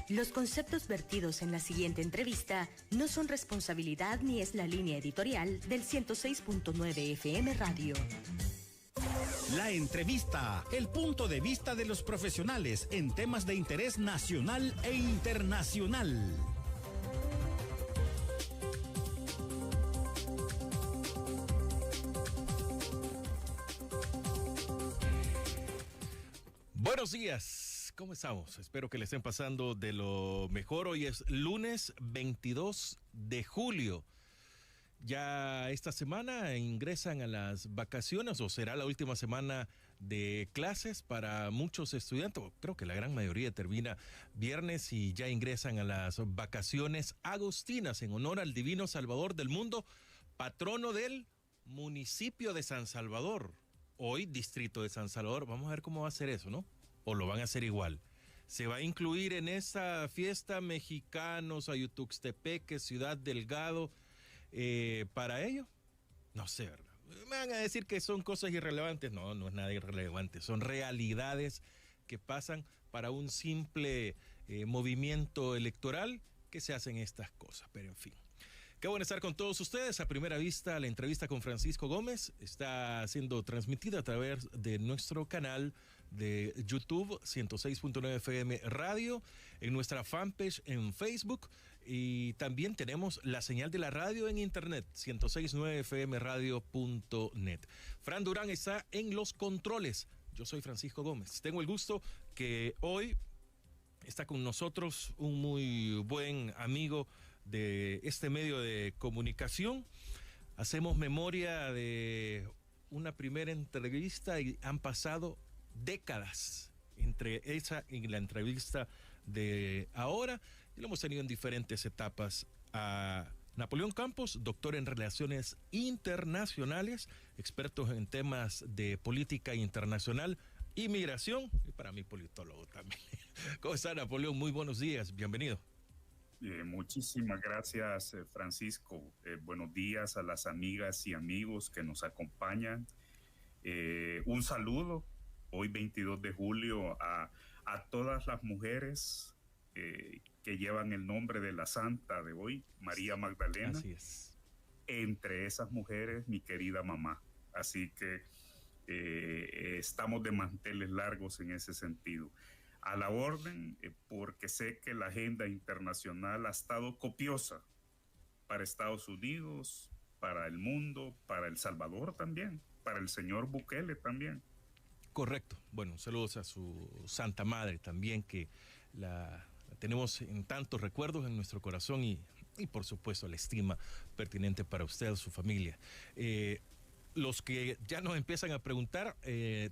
Los conceptos vertidos en la siguiente entrevista no son responsabilidad ni es la línea editorial del 106.9 FM Radio. La entrevista, el punto de vista de los profesionales en temas de interés nacional e internacional. Buenos días, ¿cómo estamos? Espero que le estén pasando de lo mejor. Hoy es lunes 22 de julio. Ya esta semana ingresan a las vacaciones, o será la última semana de clases para muchos estudiantes. Creo que la gran mayoría termina viernes y ya ingresan a las vacaciones agustinas en honor al Divino Salvador del mundo, patrono del municipio de San Salvador. Hoy, distrito de San Salvador. Vamos a ver cómo va a ser eso, ¿no? O lo van a hacer igual. ¿Se va a incluir en esa fiesta mexicanos, Ayutuxtepeque, Ciudad Delgado? Para ello, no sé, ¿verdad? Me van a decir que son cosas irrelevantes. No, no es nada irrelevante. Son realidades que pasan para un simple movimiento electoral que se hacen estas cosas. Pero en fin. Qué bueno estar con todos ustedes. A primera vista, la entrevista con Francisco Gómez está siendo transmitida a través de nuestro canal de YouTube 106.9 FM Radio, en nuestra fanpage en Facebook, y también tenemos la señal de la radio en internet 106.9fmradio.net. Fran Durán está en los controles. Yo soy Francisco Gómez. Tengo el gusto que hoy está con nosotros un muy buen amigo de este medio de comunicación. Hacemos memoria de una primera entrevista y han pasado décadas entre esa y la entrevista de ahora, y lo hemos tenido en diferentes etapas a Napoleón Campos, doctor en Relaciones Internacionales, expertos en temas de política internacional y migración, y para mí politólogo también. ¿Cómo está, Napoleón? Muy buenos días, bienvenido. Muchísimas gracias, Francisco. Buenos días a las amigas y amigos que nos acompañan. Un saludo hoy 22 de julio a todas las mujeres que llevan el nombre de la santa de hoy, María Magdalena. Así es. Entre esas mujeres, mi querida mamá. Así que estamos de manteles largos en ese sentido. A la orden, porque sé que la agenda internacional ha estado copiosa para Estados Unidos, para el mundo, para El Salvador también, para el señor Bukele también. Correcto. Bueno, saludos a su Santa Madre también, que la tenemos en tantos recuerdos en nuestro corazón y por supuesto la estima pertinente para usted, su familia. Los que ya nos empiezan a preguntar,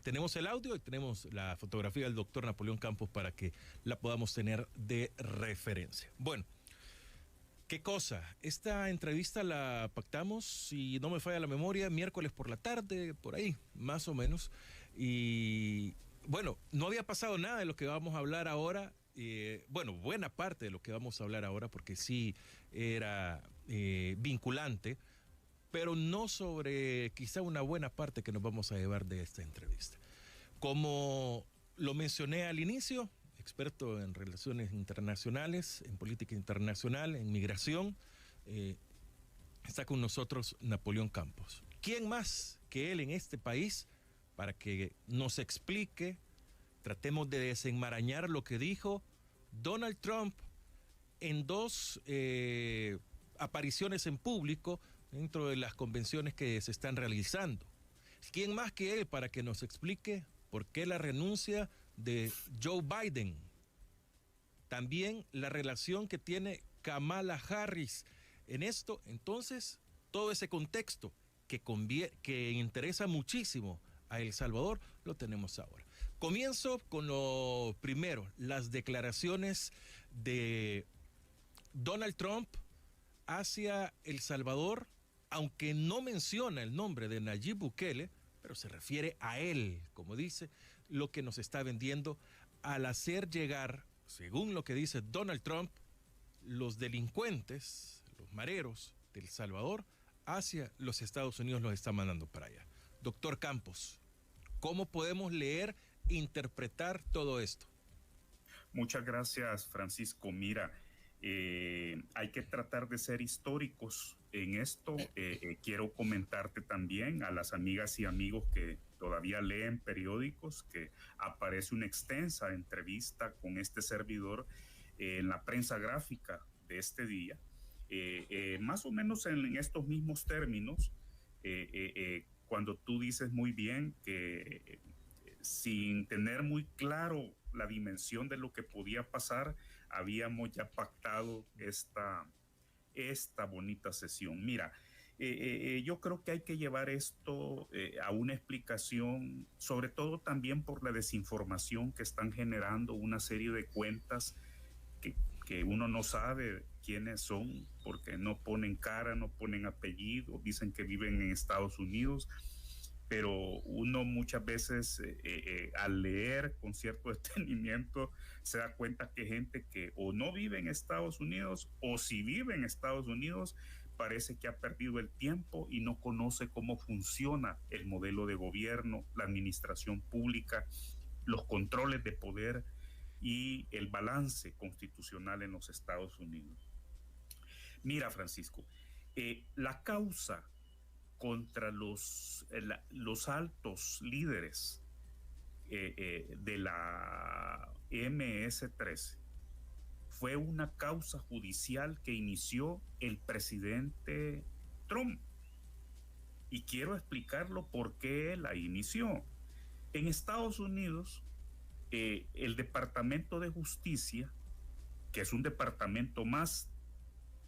tenemos el audio y tenemos la fotografía del doctor Napoleón Campos para que la podamos tener de referencia. Bueno, ¿qué cosa? Esta entrevista la pactamos, si no me falla la memoria, miércoles por la tarde, por ahí, más o menos. Y bueno, no había pasado nada de lo que vamos a hablar ahora. Bueno, buena parte de lo que vamos a hablar ahora, porque sí era vinculante, pero no sobre quizá una buena parte que nos vamos a llevar de esta entrevista. Como lo mencioné al inicio, experto en relaciones internacionales, en política internacional, en migración, está con nosotros Napoleón Campos. ¿Quién más que él en este país para que nos explique, tratemos de desenmarañar lo que dijo Donald Trump en dos apariciones en público dentro de las convenciones que se están realizando? ¿Quién más que él para que nos explique por qué la renuncia de Joe Biden? También la relación que tiene Kamala Harris en esto. Entonces, todo ese contexto que interesa muchísimo a El Salvador, lo tenemos ahora. Comienzo con lo primero, las declaraciones de Donald Trump hacia El Salvador, aunque no menciona el nombre de Nayib Bukele, pero se refiere a él, como dice, lo que nos está vendiendo al hacer llegar, según lo que dice Donald Trump, los delincuentes, los mareros de El Salvador, hacia los Estados Unidos los está mandando para allá. Doctor Campos, ¿cómo podemos leer interpretar todo esto? Muchas gracias, Francisco. Mira, hay que tratar de ser históricos en esto. Quiero comentarte también a las amigas y amigos que todavía leen periódicos que aparece una extensa entrevista con este servidor en la prensa gráfica de este día, más o menos en estos mismos términos, cuando tú dices muy bien que sin tener muy claro la dimensión de lo que podía pasar, habíamos ya pactado esta bonita sesión. Mira, yo creo que hay que llevar esto a una explicación, sobre todo también por la desinformación que están generando una serie de cuentas que uno no sabe quiénes son, porque no ponen cara, no ponen apellido, dicen que viven en Estados Unidos, pero uno muchas veces al leer con cierto detenimiento se da cuenta que gente que o no vive en Estados Unidos o si vive en Estados Unidos parece que ha perdido el tiempo y no conoce cómo funciona el modelo de gobierno, la administración pública, los controles de poder y el balance constitucional en los Estados Unidos. Mira, Francisco, la causa contra los altos líderes de la MS-13 fue una causa judicial que inició el presidente Trump. Y quiero explicarlo por qué la inició. En Estados Unidos, el Departamento de Justicia, que es un departamento más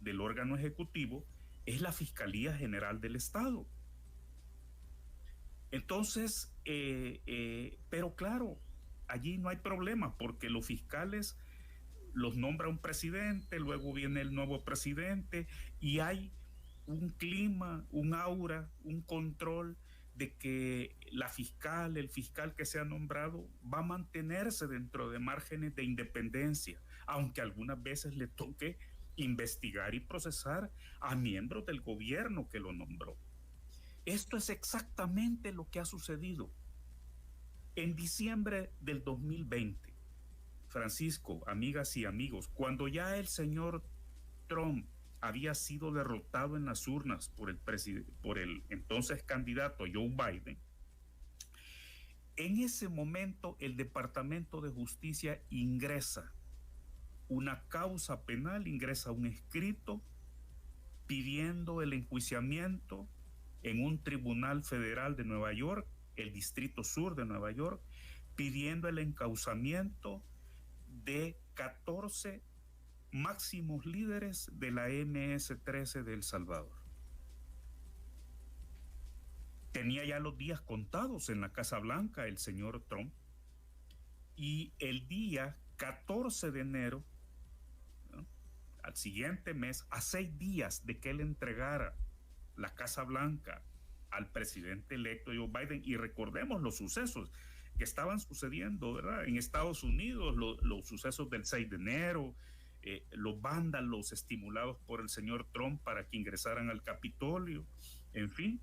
del órgano ejecutivo, es la Fiscalía General del Estado. Entonces, pero claro, allí no hay problema porque los fiscales los nombra un presidente, luego viene el nuevo presidente y hay un clima, un aura, un control de que el fiscal que sea nombrado va a mantenerse dentro de márgenes de independencia, aunque algunas veces le toque investigar y procesar a miembros del gobierno que lo nombró. Esto es exactamente lo que ha sucedido. En diciembre del 2020, Francisco, amigas y amigos, cuando ya el señor Trump había sido derrotado en las urnas por el entonces candidato Joe Biden, en ese momento el Departamento de Justicia ingresa una causa penal, ingresa un escrito pidiendo el enjuiciamiento en un tribunal federal de Nueva York, el Distrito Sur de Nueva York, pidiendo el encauzamiento de 14 máximos líderes de la MS-13 de El Salvador. Tenía ya los días contados en la Casa Blanca el señor Trump y el día 14 de enero, ¿no?, al siguiente mes, a 6 días de que él entregara la Casa Blanca al presidente electo Joe Biden, y recordemos los sucesos que estaban sucediendo, ¿verdad?, en Estados Unidos, los sucesos del 6 de enero, los vándalos estimulados por el señor Trump para que ingresaran al Capitolio, en fin.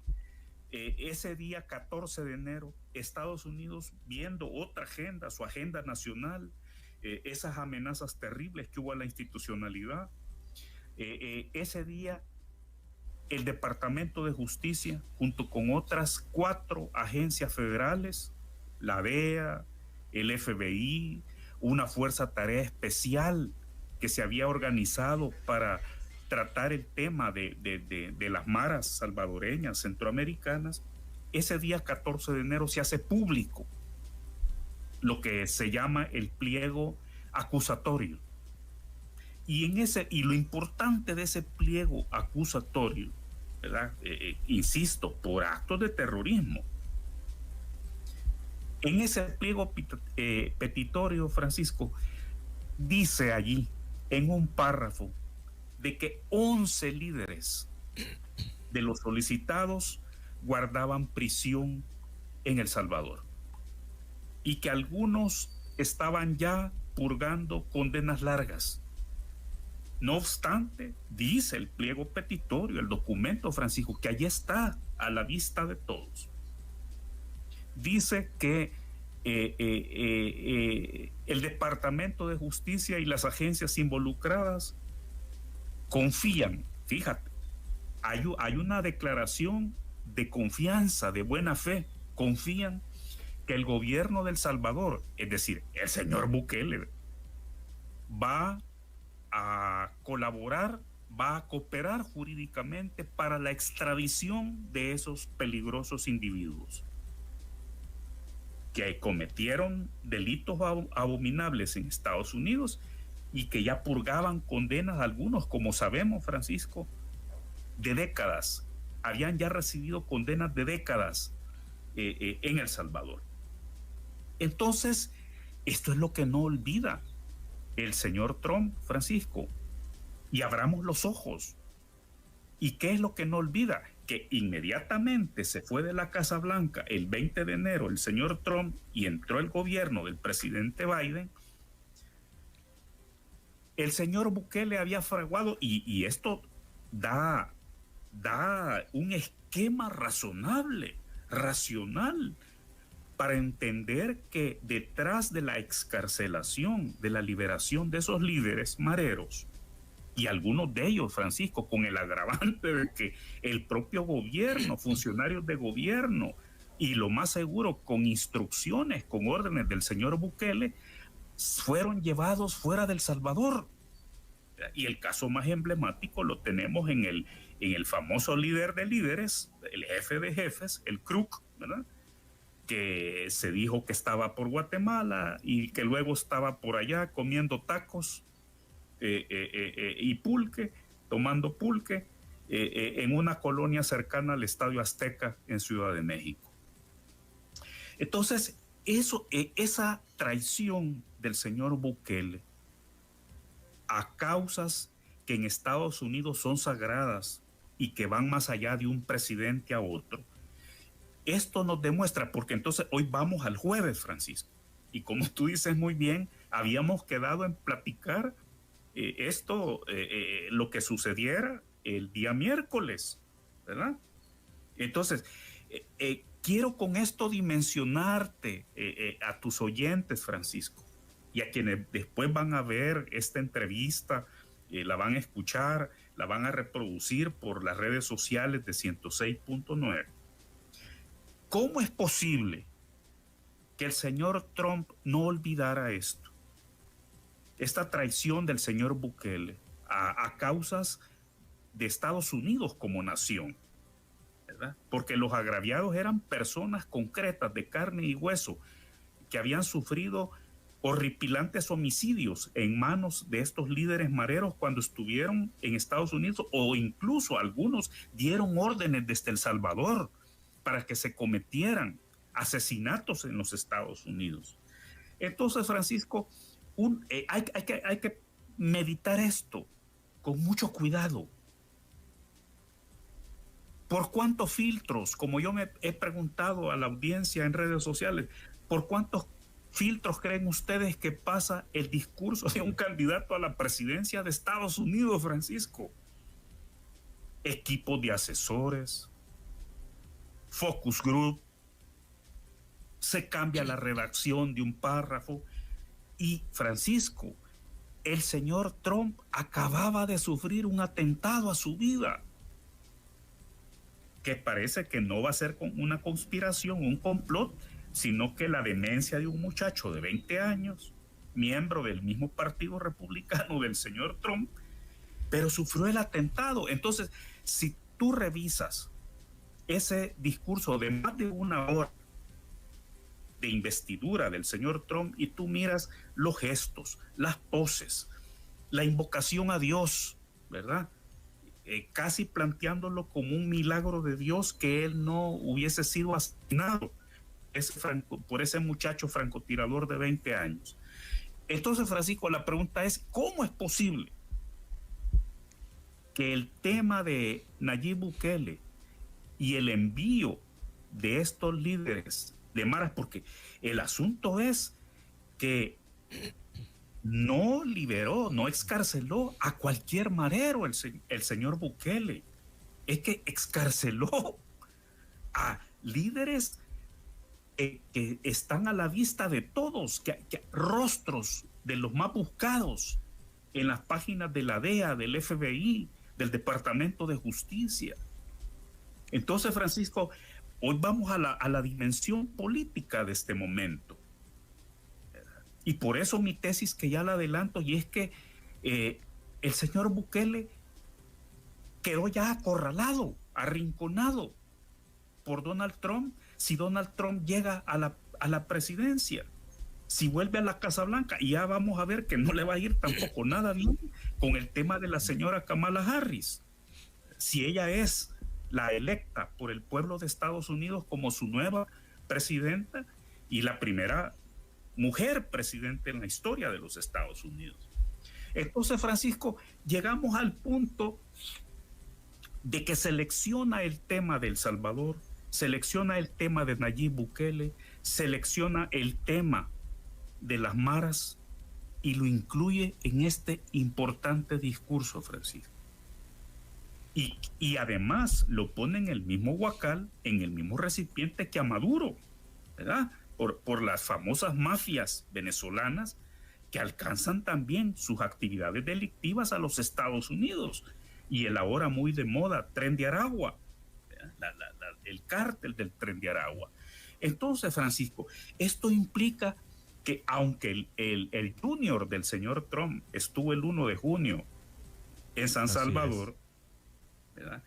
Ese día 14 de enero, Estados Unidos, viendo otra agenda, su agenda nacional, esas amenazas terribles que hubo a la institucionalidad, ese día el Departamento de Justicia, junto con otras 4 agencias federales, la DEA, el FBI, una fuerza tarea especial que se había organizado para tratar el tema de las maras salvadoreñas, centroamericanas, ese día 14 de enero se hace público lo que se llama el pliego acusatorio. Y lo importante de ese pliego acusatorio, ¿verdad?, insisto, por actos de terrorismo. En ese pliego petitorio, Francisco, dice allí, en un párrafo, de que 11 líderes de los solicitados guardaban prisión en El Salvador y que algunos estaban ya purgando condenas largas. No obstante, dice el pliego petitorio, el documento, Francisco, que allí está a la vista de todos, dice que el Departamento de Justicia y las agencias involucradas confían, fíjate, hay una declaración de confianza, de buena fe, confían que el gobierno de El Salvador, es decir, el señor Bukele, va a colaborar, va a cooperar jurídicamente para la extradición de esos peligrosos individuos que cometieron delitos abominables en Estados Unidos y que ya purgaban condenas, algunos, como sabemos, Francisco, de décadas. Habían ya recibido condenas de décadas en El Salvador. Entonces, esto es lo que no olvida el señor Trump, Francisco, y abramos los ojos. ¿Y qué es lo que no olvida? Que inmediatamente se fue de la Casa Blanca el 20 de enero el señor Trump y entró el gobierno del presidente Biden. El señor Bukele había fraguado, y esto da un esquema razonable, racional, para entender que detrás de la excarcelación, de la liberación de esos líderes mareros, y algunos de ellos, Francisco, con el agravante de que el propio gobierno, funcionarios de gobierno, y lo más seguro con instrucciones, con órdenes del señor Bukele, fueron llevados fuera del Salvador. Y el caso más emblemático lo tenemos en el famoso líder de líderes, el jefe de jefes, el Kruk, ¿verdad?, que se dijo que estaba por Guatemala y que luego estaba por allá comiendo tacos y pulque, tomando pulque en una colonia cercana al Estadio Azteca en Ciudad de México. Entonces, esa traición del señor Bukele a causas que en Estados Unidos son sagradas y que van más allá de un presidente a otro, esto nos demuestra, porque entonces hoy vamos al jueves, Francisco, y como tú dices muy bien, habíamos quedado en platicar lo que sucediera el día miércoles, ¿verdad? Entonces, quiero con esto dimensionarte a tus oyentes, Francisco, y a quienes después van a ver esta entrevista, la van a escuchar, la van a reproducir por las redes sociales de 106.9. ¿Cómo es posible que el señor Trump no olvidara esto? Esta traición del señor Bukele a causas de Estados Unidos como nación, ¿verdad? Porque los agraviados eran personas concretas de carne y hueso que habían sufrido horripilantes homicidios en manos de estos líderes mareros cuando estuvieron en Estados Unidos, o incluso algunos dieron órdenes desde El Salvador para que se cometieran asesinatos en los Estados Unidos. Entonces, Francisco, hay que meditar esto con mucho cuidado. ¿Por cuántos filtros, como yo me he preguntado a la audiencia en redes sociales, por cuántos filtros creen ustedes que pasa el discurso de un candidato a la presidencia de Estados Unidos, Francisco? Equipos de asesores, focus group, se cambia la redacción de un párrafo. Y, Francisco, el señor Trump acababa de sufrir un atentado a su vida, que parece que no va a ser una conspiración, un complot, sino que la demencia de un muchacho de 20 años, miembro del mismo partido republicano del señor Trump, pero sufrió el atentado. Entonces, si tú revisas ese discurso de más de una hora de investidura del señor Trump y tú miras los gestos, las poses, la invocación a Dios, ¿verdad? Casi planteándolo como un milagro de Dios que él no hubiese sido asesinado por ese muchacho francotirador de 20 años. Entonces, Francisco, la pregunta es, ¿cómo es posible que el tema de Nayib Bukele y el envío de estos líderes de maras, porque el asunto es que no liberó, no excarceló a cualquier marero el señor Bukele, es que excarceló a líderes que están a la vista de todos, que rostros de los más buscados en las páginas de la DEA, del FBI, del Departamento de Justicia. Entonces, Francisco, hoy vamos a la dimensión política de este momento. Y por eso mi tesis, que ya la adelanto, y es que el señor Bukele quedó ya acorralado, arrinconado por Donald Trump. Si Donald Trump llega a la presidencia, si vuelve a la Casa Blanca, y ya vamos a ver que no le va a ir tampoco nada bien con el tema de la señora Kamala Harris. Si ella es la electa por el pueblo de Estados Unidos como su nueva presidenta y la primera mujer presidente en la historia de los Estados Unidos. Entonces, Francisco, llegamos al punto de que selecciona el tema de El Salvador, selecciona el tema de Nayib Bukele, selecciona el tema de las maras y lo incluye en este importante discurso, Francisco. Y además lo pone en el mismo huacal, en el mismo recipiente que a Maduro, ¿verdad? Por las famosas mafias venezolanas que alcanzan también sus actividades delictivas a los Estados Unidos. Y el ahora muy de moda Tren de Aragua, el cártel del Tren de Aragua. Entonces, Francisco, esto implica que aunque el junior del señor Trump estuvo el 1 de junio en San Salvador, ¿verdad?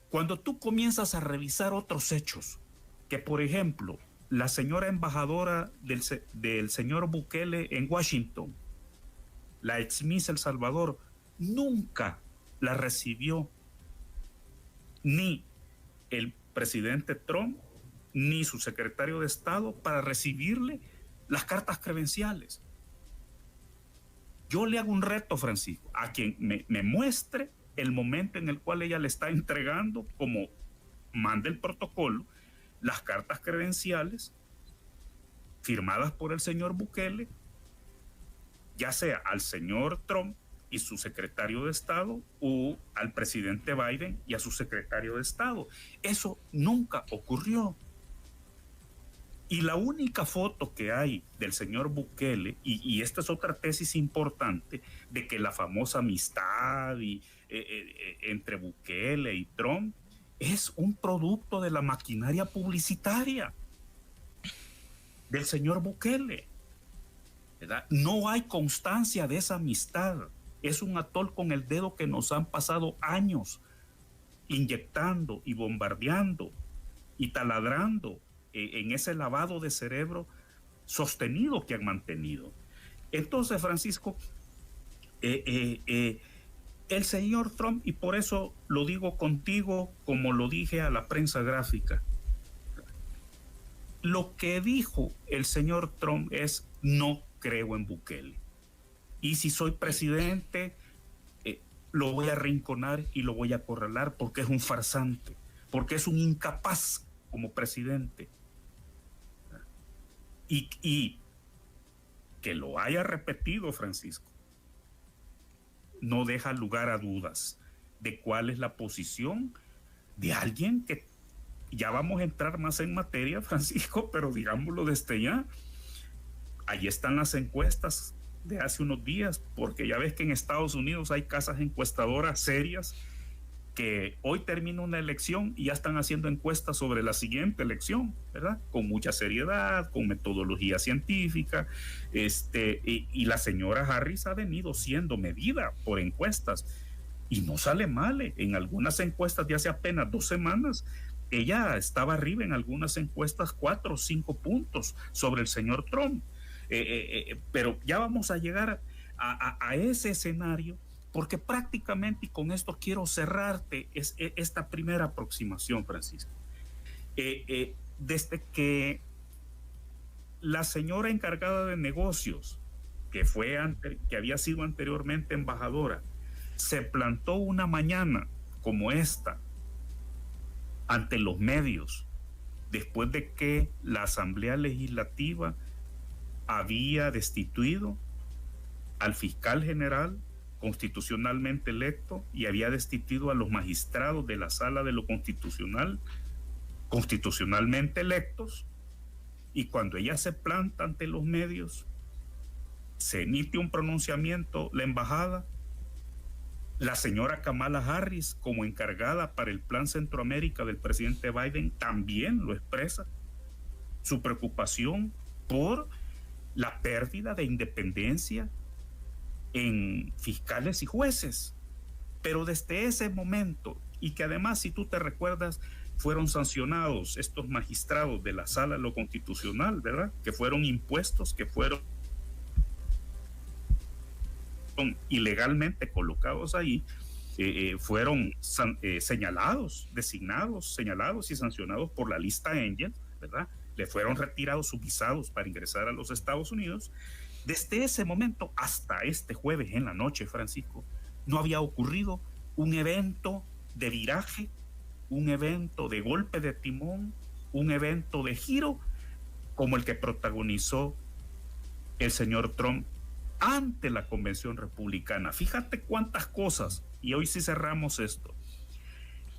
Cuando tú comienzas a revisar otros hechos, que por ejemplo, la señora embajadora del señor Bukele en Washington, la ex Miss El Salvador, nunca la recibió ni el presidente Trump ni su secretario de Estado para recibirle las cartas credenciales. Yo le hago un reto, Francisco, a quien me muestre el momento en el cual ella le está entregando, como manda el protocolo, las cartas credenciales firmadas por el señor Bukele, ya sea al señor Trump y su secretario de Estado o al presidente Biden y a su secretario de Estado. Eso nunca ocurrió. Y la única foto que hay del señor Bukele, y esta es otra tesis importante, de que la famosa amistad entre Bukele y Trump es un producto de la maquinaria publicitaria del señor Bukele, ¿verdad? No hay constancia de esa amistad. Es un atol con el dedo que nos han pasado años inyectando y bombardeando y taladrando en ese lavado de cerebro sostenido que han mantenido. Entonces, Francisco, el señor Trump, y por eso lo digo contigo como lo dije a la prensa gráfica, lo que dijo el señor Trump es: no creo en Bukele. Y si soy presidente, lo voy a arrinconar y lo voy a acorralar porque es un farsante, porque es un incapaz como presidente. Y que lo haya repetido, Francisco, no deja lugar a dudas de cuál es la posición de alguien que, ya vamos a entrar más en materia, Francisco, pero digámoslo desde ya, ahí están las encuestas de hace unos días, porque ya ves que en Estados Unidos hay casas encuestadoras serias que hoy termina una elección y ya están haciendo encuestas sobre la siguiente elección, ¿verdad? Con mucha seriedad, con metodología científica, y la señora Harris ha venido siendo medida por encuestas y no sale mal. En algunas encuestas de hace apenas 2 semanas, ella estaba arriba en algunas encuestas 4 o 5 puntos sobre el señor Trump. Pero ya vamos a llegar a ese escenario, porque prácticamente, y con esto quiero cerrarte esta primera aproximación, Francisco, desde que la señora encargada de negocios, que había sido anteriormente embajadora, se plantó una mañana como esta ante los medios, después de que la Asamblea Legislativa había destituido al fiscal general constitucionalmente electo y había destituido a los magistrados de la Sala de lo Constitucional constitucionalmente electos, Y cuando ella se planta ante los medios, se emite un pronunciamiento, la embajada, la señora Kamala Harris, como encargada para el Plan Centroamérica del presidente Biden, también lo expresa, su preocupación por la pérdida de independencia en fiscales y jueces. Pero desde ese momento, y que además, si tú te recuerdas, fueron sancionados estos magistrados de la Sala de lo Constitucional, ¿verdad? Que fueron impuestos, que fueron ilegalmente colocados ahí, fueron señalados y sancionados por la lista Angel, ¿verdad? Le fueron retirados sus visados para ingresar a los Estados Unidos. Desde ese momento hasta este jueves en la noche, Francisco, no había ocurrido un evento de viraje, un evento de golpe de timón, un evento de giro como el que protagonizó el señor Trump ante la convención republicana. Fíjate cuántas cosas, y hoy sí cerramos esto.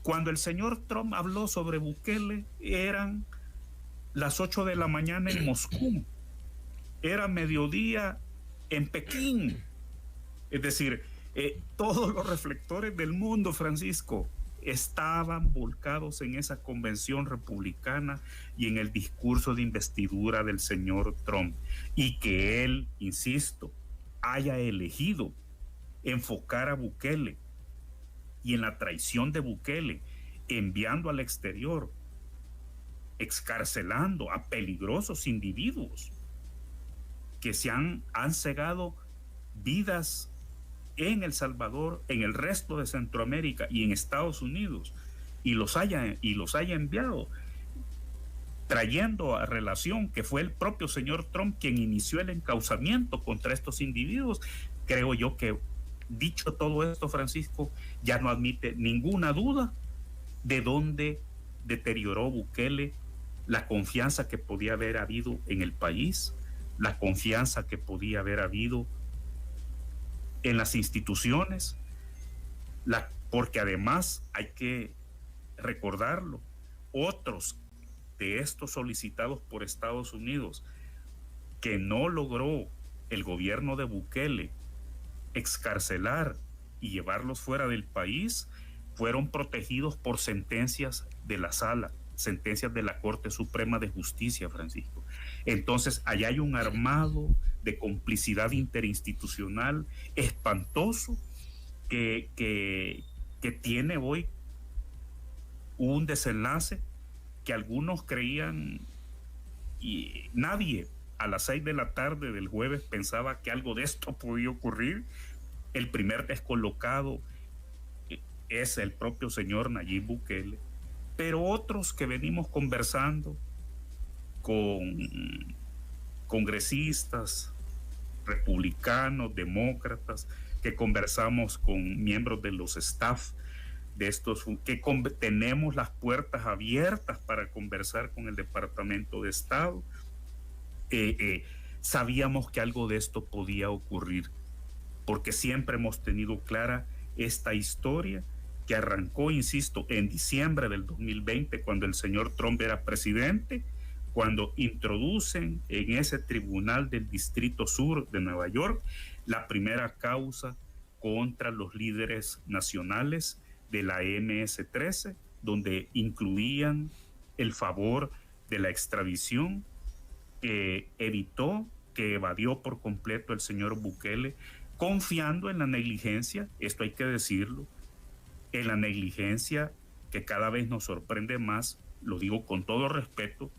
Cuando el señor Trump habló sobre Bukele, eran las 8 de la mañana en Moscú, era mediodía en Pekín. Es decir, todos los reflectores del mundo, Francisco, estaban volcados en esa convención republicana y en el discurso de investidura del señor Trump. Y que él, insisto, haya elegido enfocar a Bukele y en la traición de Bukele, enviando al exterior, excarcelando a peligrosos individuos que se han cegado vidas en El Salvador, en el resto de Centroamérica y en Estados Unidos, y los haya enviado, trayendo a relación que fue el propio señor Trump quien inició el encauzamiento contra estos individuos. Creo yo que, dicho todo esto, Francisco, ya no admite ninguna duda de dónde deterioró Bukele la confianza que podía haber habido en el país, la confianza que podía haber habido en las instituciones, porque además hay que recordarlo, otros de estos solicitados por Estados Unidos que no logró el gobierno de Bukele excarcelar y llevarlos fuera del país, fueron protegidos por sentencias de la Sala, sentencias de la Corte Suprema de Justicia, Francisco. Entonces, allá hay un armado de complicidad interinstitucional espantoso que tiene hoy un desenlace que algunos creían, y nadie a las 6 de la tarde del jueves pensaba que algo de esto podía ocurrir. El primer descolocado es el propio señor Nayib Bukele, pero otros que venimos conversando con congresistas, republicanos, demócratas, que conversamos con miembros de los staff de estos, que tenemos las puertas abiertas para conversar con el Departamento de Estado, sabíamos que algo de esto podía ocurrir, porque siempre hemos tenido clara esta historia que arrancó, insisto, en diciembre del 2020, cuando el señor Trump era presidente, cuando introducen en ese tribunal del Distrito Sur de Nueva York la primera causa contra los líderes nacionales de la MS-13, donde incluían el favor de la extradición que evitó, que evadió por completo el señor Bukele, confiando en la negligencia, esto hay que decirlo, en la negligencia que cada vez nos sorprende más, lo digo con todo respeto,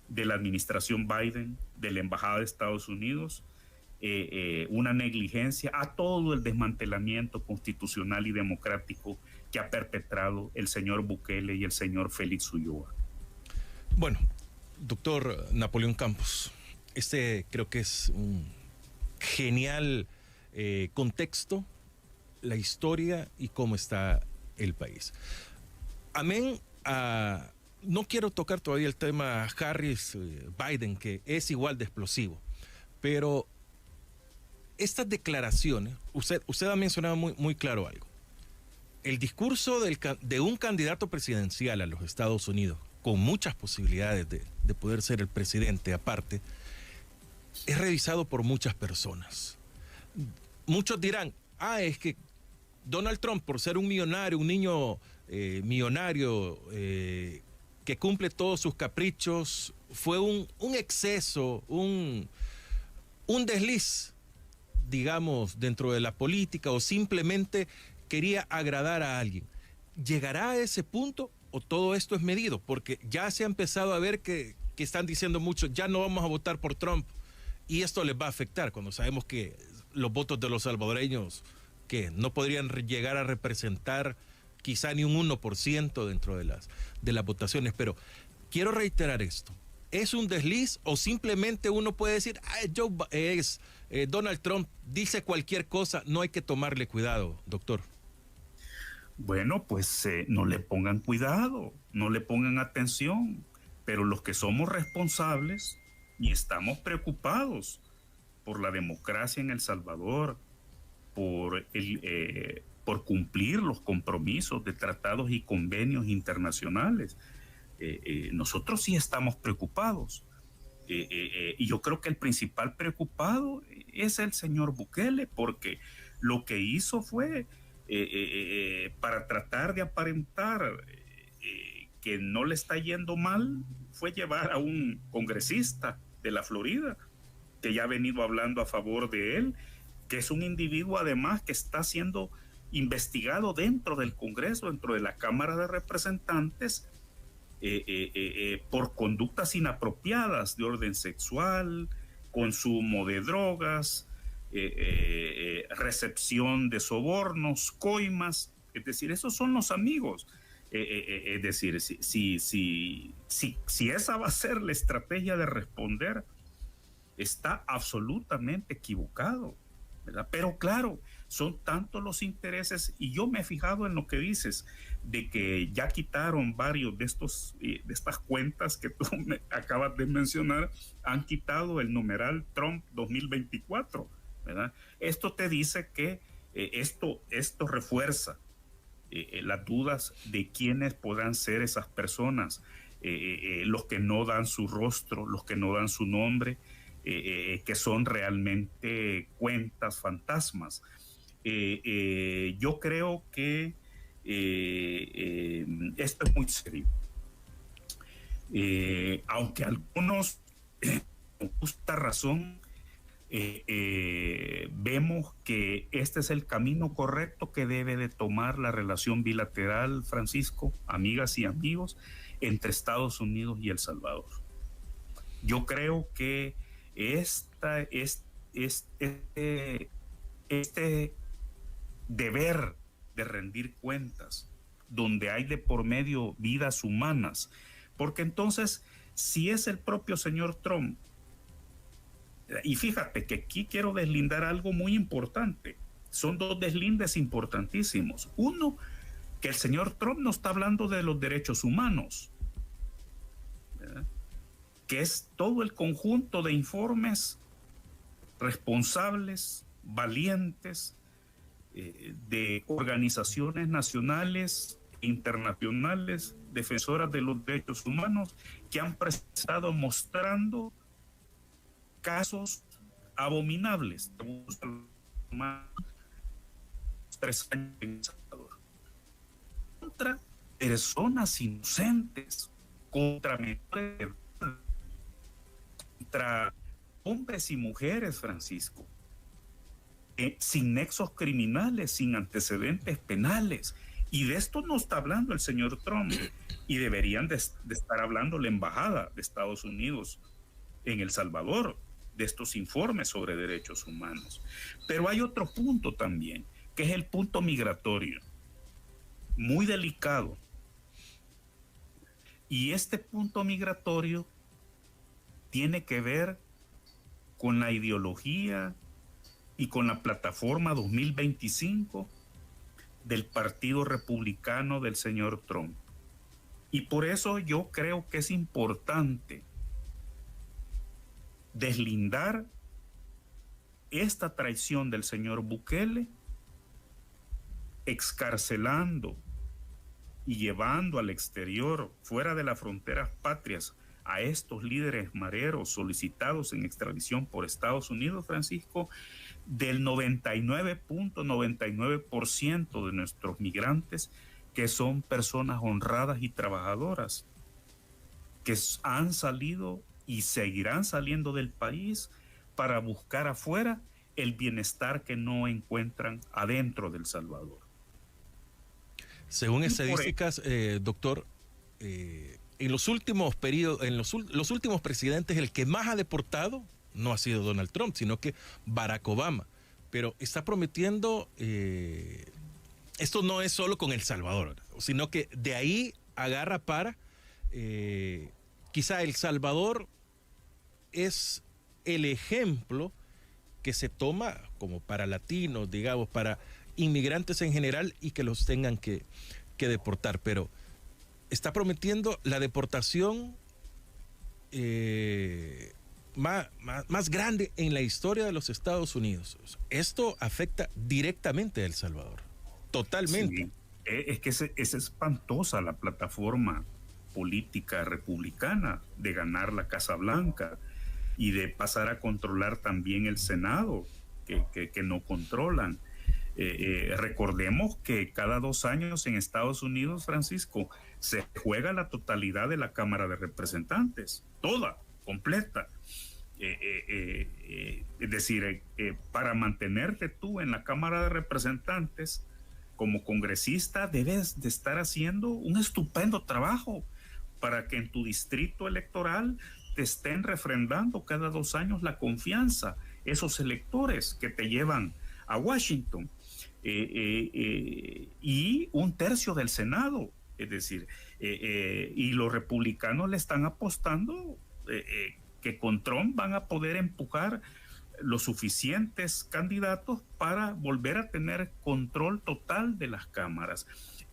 de la administración Biden, de la Embajada de Estados Unidos, una negligencia a todo el desmantelamiento constitucional y democrático que ha perpetrado el señor Bukele y el señor Félix Ulloa. Bueno, doctor Napoleón Campos, este creo que es un genial contexto, la historia y cómo está el país. Amén a... No quiero tocar todavía el tema Harris-Biden, que es igual de explosivo, pero estas declaraciones, usted ha mencionado muy claro algo. El discurso de un candidato presidencial a los Estados Unidos, con muchas posibilidades de poder ser el presidente aparte, es revisado por muchas personas. Muchos dirán, es que Donald Trump, por ser un millonario, un niño millonario que cumple todos sus caprichos, fue un exceso, un desliz, digamos, dentro de la política, o simplemente quería agradar a alguien. ¿Llegará a ese punto o todo esto es medido? Porque ya se ha empezado a ver que están diciendo muchos, ya no vamos a votar por Trump, y esto les va a afectar cuando sabemos que los votos de los salvadoreños que no podrían llegar a representar quizá ni un 1% dentro de las votaciones. Pero quiero reiterar esto. ¿Es un desliz o simplemente uno puede decir, Donald Trump dice cualquier cosa, no hay que tomarle cuidado, doctor? Bueno, pues no le pongan cuidado, no le pongan atención, pero los que somos responsables y estamos preocupados por la democracia en El Salvador, por cumplir los compromisos de tratados y convenios internacionales, nosotros sí estamos preocupados. Y yo creo que el principal preocupado es el señor Bukele, porque lo que hizo fue, para tratar de aparentar que no le está yendo mal, fue llevar a un congresista de la Florida, que ya ha venido hablando a favor de él, que es un individuo además que está siendo investigado dentro del Congreso, dentro de la Cámara de Representantes, por conductas inapropiadas de orden sexual, consumo de drogas, recepción de sobornos, coimas. Es decir, esos son los amigos. Es decir, si esa va a ser la estrategia de responder, está absolutamente equivocado, ¿verdad? Pero claro, son tantos los intereses, y yo me he fijado en lo que dices, de que ya quitaron varios de estas cuentas que tú me acabas de mencionar, han quitado el numeral Trump 2024, ¿verdad? Esto te dice que esto refuerza las dudas de quiénes podrán ser esas personas, los que no dan su rostro, los que no dan su nombre, que son realmente cuentas fantasmas. Yo creo que esto es muy serio. Aunque algunos, con justa razón, vemos que este es el camino correcto que debe de tomar la relación bilateral, Francisco, amigas y amigos, entre Estados Unidos y El Salvador. Yo creo que este deber de rendir cuentas, donde hay de por medio vidas humanas, porque entonces, si es el propio señor Trump, y fíjate que aquí quiero deslindar algo muy importante, son dos deslindes importantísimos. Uno, que el señor Trump no está hablando de los derechos humanos, ¿verdad?, que es todo el conjunto de informes responsables, valientes, de organizaciones nacionales e internacionales defensoras de los derechos humanos, que han presentado mostrando casos abominables de abuso humano 3 años en El Salvador, contra personas inocentes, contra menores, contra hombres y mujeres, Francisco, sin nexos criminales, sin antecedentes penales. Y de esto no está hablando el señor Trump, y deberían de estar hablando la embajada de Estados Unidos en El Salvador, de estos informes sobre derechos humanos. Pero hay otro punto también, que es el punto migratorio, muy delicado. Y este punto migratorio tiene que ver con la ideología y con la plataforma 2025 del Partido Republicano del señor Trump. Y por eso yo creo que es importante deslindar esta traición del señor Bukele, excarcelando y llevando al exterior, fuera de las fronteras patrias, a estos líderes mareros solicitados en extradición por Estados Unidos, Francisco, del 99.99% de nuestros migrantes, que son personas honradas y trabajadoras, que han salido y seguirán saliendo del país para buscar afuera el bienestar que no encuentran adentro del Salvador. Según estadísticas, doctor, en los últimos periodos, los últimos presidentes, el que más ha deportado no ha sido Donald Trump, sino que Barack Obama. Pero está prometiendo, esto no es solo con El Salvador, sino que de ahí agarra para, quizá El Salvador es el ejemplo que se toma como para latinos, digamos, para inmigrantes en general y que los tengan que deportar. Pero está prometiendo la deportación más grande en la historia de los Estados Unidos. Esto afecta directamente a El Salvador, totalmente. Sí, es que es espantosa la plataforma política republicana de ganar la Casa Blanca y de pasar a controlar también el Senado, que no controlan. Recordemos que cada 2 años en Estados Unidos, Francisco, se juega la totalidad de la Cámara de Representantes, toda, completa. Es decir, para mantenerte tú en la Cámara de Representantes como congresista debes de estar haciendo un estupendo trabajo para que en tu distrito electoral te estén refrendando cada 2 años la confianza, esos electores que te llevan a Washington, y 1/3 del Senado, es decir, y los republicanos le están apostando que con Trump van a poder empujar los suficientes candidatos para volver a tener control total de las cámaras.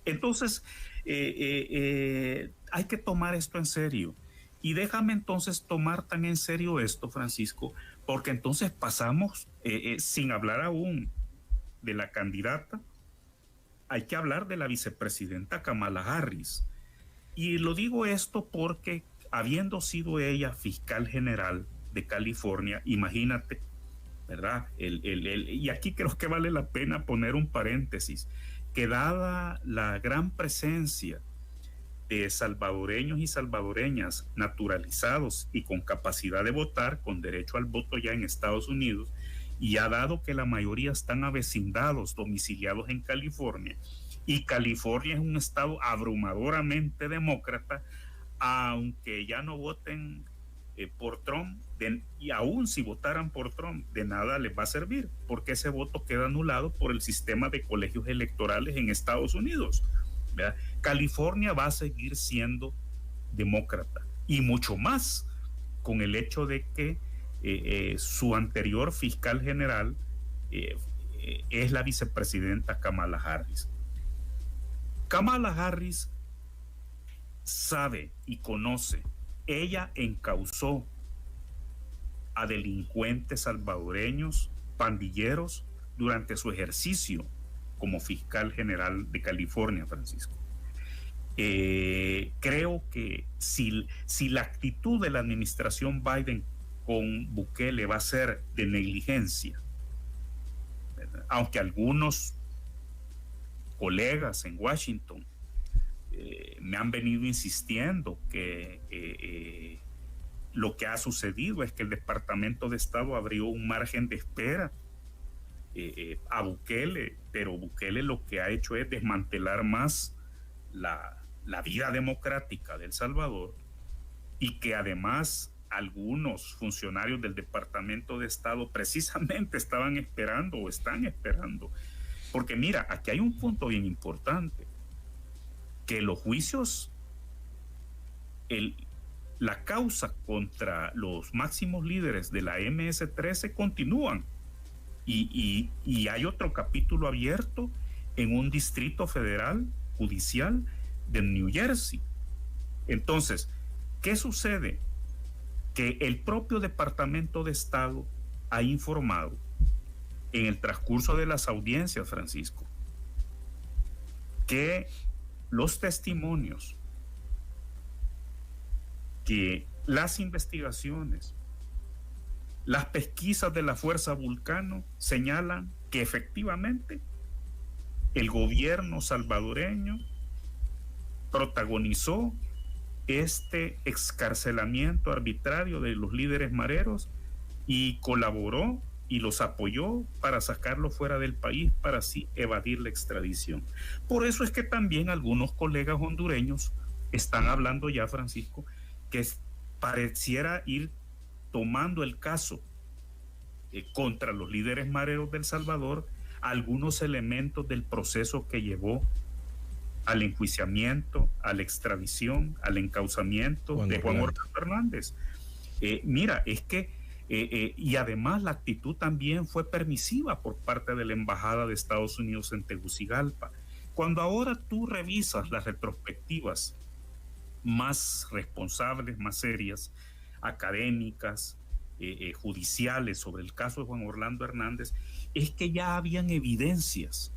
Entonces, hay que tomar esto en serio. Y déjame entonces tomar tan en serio esto, Francisco, porque entonces pasamos, sin hablar aún de la candidata, hay que hablar de la vicepresidenta Kamala Harris. Y lo digo esto porque, habiendo sido ella fiscal general de California, imagínate, ¿verdad? Y aquí creo que vale la pena poner un paréntesis, que dada la gran presencia de salvadoreños y salvadoreñas naturalizados y con capacidad de votar, con derecho al voto ya en Estados Unidos, y ha dado que la mayoría están avecindados, domiciliados en California, y California es un estado abrumadoramente demócrata, aunque ya no voten por Trump, y aún si votaran por Trump, de nada les va a servir, porque ese voto queda anulado por el sistema de colegios electorales en Estados Unidos, ¿verdad? California va a seguir siendo demócrata, y mucho más con el hecho de que su anterior fiscal general es la vicepresidenta Kamala Harris. Kamala Harris sabe y conoce, ella encausó a delincuentes salvadoreños, pandilleros, durante su ejercicio como fiscal general de California, Francisco. Creo que si la actitud de la administración Biden con Bukele va a ser de negligencia, ¿verdad? Aunque algunos colegas en Washington me han venido insistiendo que lo que ha sucedido es que el Departamento de Estado abrió un margen de espera a Bukele, pero Bukele lo que ha hecho es desmantelar más la vida democrática de El Salvador, y que además algunos funcionarios del Departamento de Estado precisamente estaban esperando o están esperando. Porque mira, aquí hay un punto bien importante, que los juicios, la causa contra los máximos líderes de la MS-13 continúan, y hay otro capítulo abierto en un distrito federal judicial de New Jersey. Entonces, ¿qué sucede? Que el propio Departamento de Estado ha informado en el transcurso de las audiencias, Francisco, que los testimonios, que las investigaciones, las pesquisas de la Fuerza Vulcano señalan que efectivamente el gobierno salvadoreño protagonizó este excarcelamiento arbitrario de los líderes mareros y colaboró y los apoyó para sacarlos fuera del país para así evadir la extradición. Por eso es que también algunos colegas hondureños están hablando ya, Francisco, que pareciera ir tomando el caso contra los líderes mareros de El Salvador algunos elementos del proceso que llevó al enjuiciamiento, a la extradición, al encauzamiento de Juan Orlando Hernández. Mira, es que, y además la actitud también fue permisiva por parte de la Embajada de Estados Unidos en Tegucigalpa. Cuando ahora tú revisas las retrospectivas más responsables, más serias, académicas, judiciales sobre el caso de Juan Orlando Hernández, es que ya habían evidencias.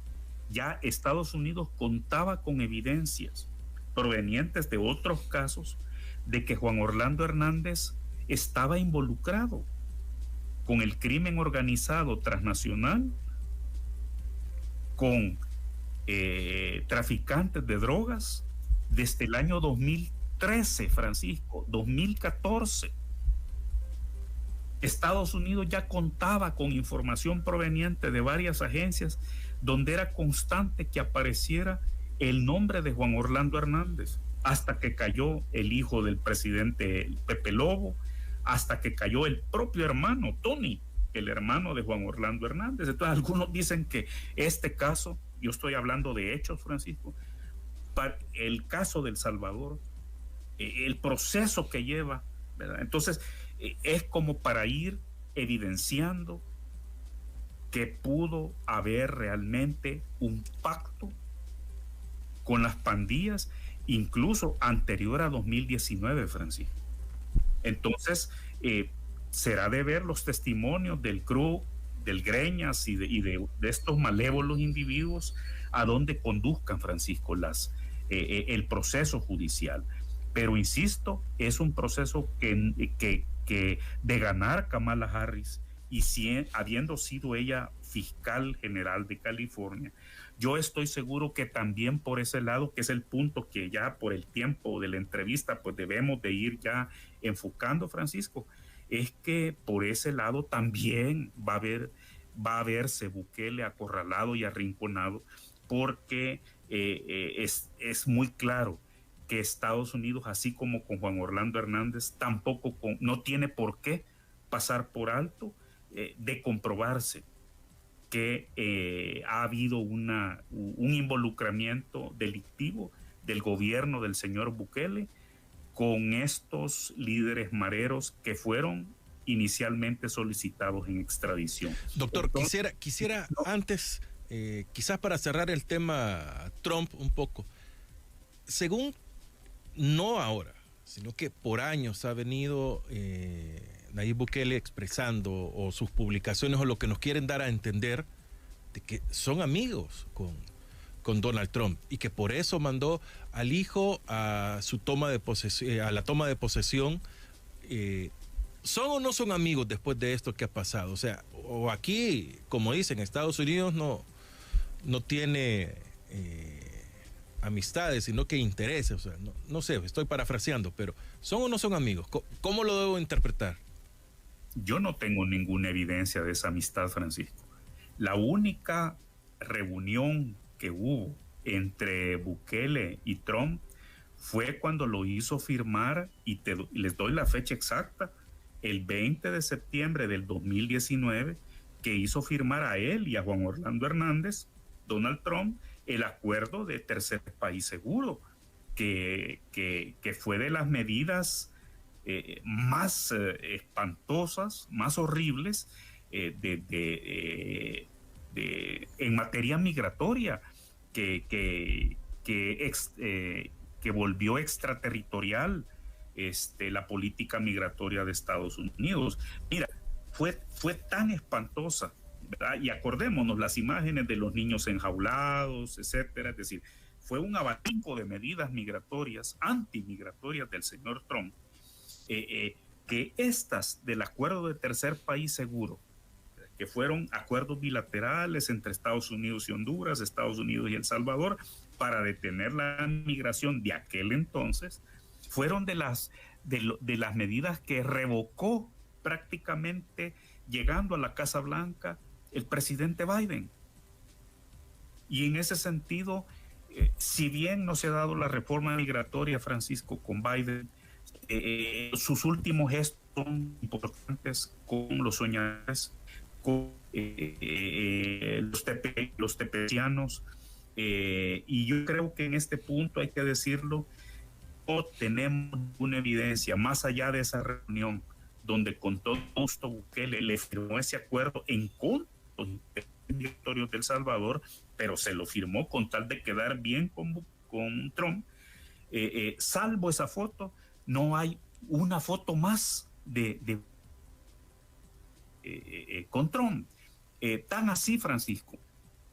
Ya Estados Unidos contaba con evidencias provenientes de otros casos de que Juan Orlando Hernández estaba involucrado con el crimen organizado transnacional, con traficantes de drogas desde el año 2013, Francisco, 2014. Estados Unidos ya contaba con información proveniente de varias agencias donde era constante que apareciera el nombre de Juan Orlando Hernández, hasta que cayó el hijo del presidente Pepe Lobo, hasta que cayó el propio hermano, Tony, el hermano de Juan Orlando Hernández. Entonces algunos dicen que este caso, yo estoy hablando de hechos, Francisco, para el caso de El Salvador, el proceso que lleva, ¿verdad? Entonces es como para ir evidenciando que pudo haber realmente un pacto con las pandillas, incluso anterior a 2019, Francisco. Entonces, será de ver los testimonios del CRU, del Greñas y de estos malévolos individuos a dónde conduzcan, Francisco, el proceso judicial. Pero insisto, es un proceso que de ganar Kamala Harris, y habiendo sido ella fiscal general de California, yo estoy seguro que también por ese lado, que es el punto que ya por el tiempo de la entrevista pues debemos de ir ya enfocando, Francisco, es que por ese lado también va a verse Bukele acorralado y arrinconado, porque es muy claro que Estados Unidos, así como con Juan Orlando Hernández, no tiene por qué pasar por alto de comprobarse que ha habido un involucramiento delictivo del gobierno del señor Bukele con estos líderes mareros que fueron inicialmente solicitados en extradición. Doctor, entonces, quisiera antes, quizás para cerrar el tema Trump un poco, según, no ahora, sino que por años ha venido Nayib Bukele expresando, o sus publicaciones, o lo que nos quieren dar a entender, de que son amigos con Donald Trump, y que por eso mandó al hijo a su toma de posesión, a la toma de posesión. ¿Son o no son amigos después de esto que ha pasado? O sea, o aquí, como dicen, Estados Unidos no tiene amistades, sino que intereses. O sea, no sé, estoy parafraseando, pero ¿son o no son amigos? ¿Cómo lo debo interpretar? Yo no tengo ninguna evidencia de esa amistad, Francisco. La única reunión que hubo entre Bukele y Trump fue cuando lo hizo firmar, y les doy la fecha exacta, el 20 de septiembre del 2019, que hizo firmar a él y a Juan Orlando Hernández, Donald Trump, el acuerdo de tercer país seguro, que fue de las medidas más espantosas, más horribles en materia migratoria, que volvió extraterritorial la política migratoria de Estados Unidos. Mira, fue tan espantosa, ¿verdad? Y acordémonos las imágenes de los niños enjaulados, etcétera. Es decir, fue un abanico de medidas migratorias, antimigratorias del señor Trump, que estas del acuerdo de tercer país seguro, que fueron acuerdos bilaterales entre Estados Unidos y Honduras, Estados Unidos y El Salvador, para detener la migración de aquel entonces, fueron de las medidas que revocó prácticamente llegando a la Casa Blanca el presidente Biden. Y en ese sentido, si bien no se ha dado la reforma migratoria, Francisco, con Biden, sus últimos gestos son importantes con los soñadores, con los tepecianos, y yo creo que en este punto hay que decirlo, no tenemos una evidencia más allá de esa reunión donde con todo gusto Bukele le firmó ese acuerdo en contra de los territorios de El Salvador, pero se lo firmó con tal de quedar bien con Trump. Salvo esa foto, no hay una foto más con Trump. Tan así, Francisco,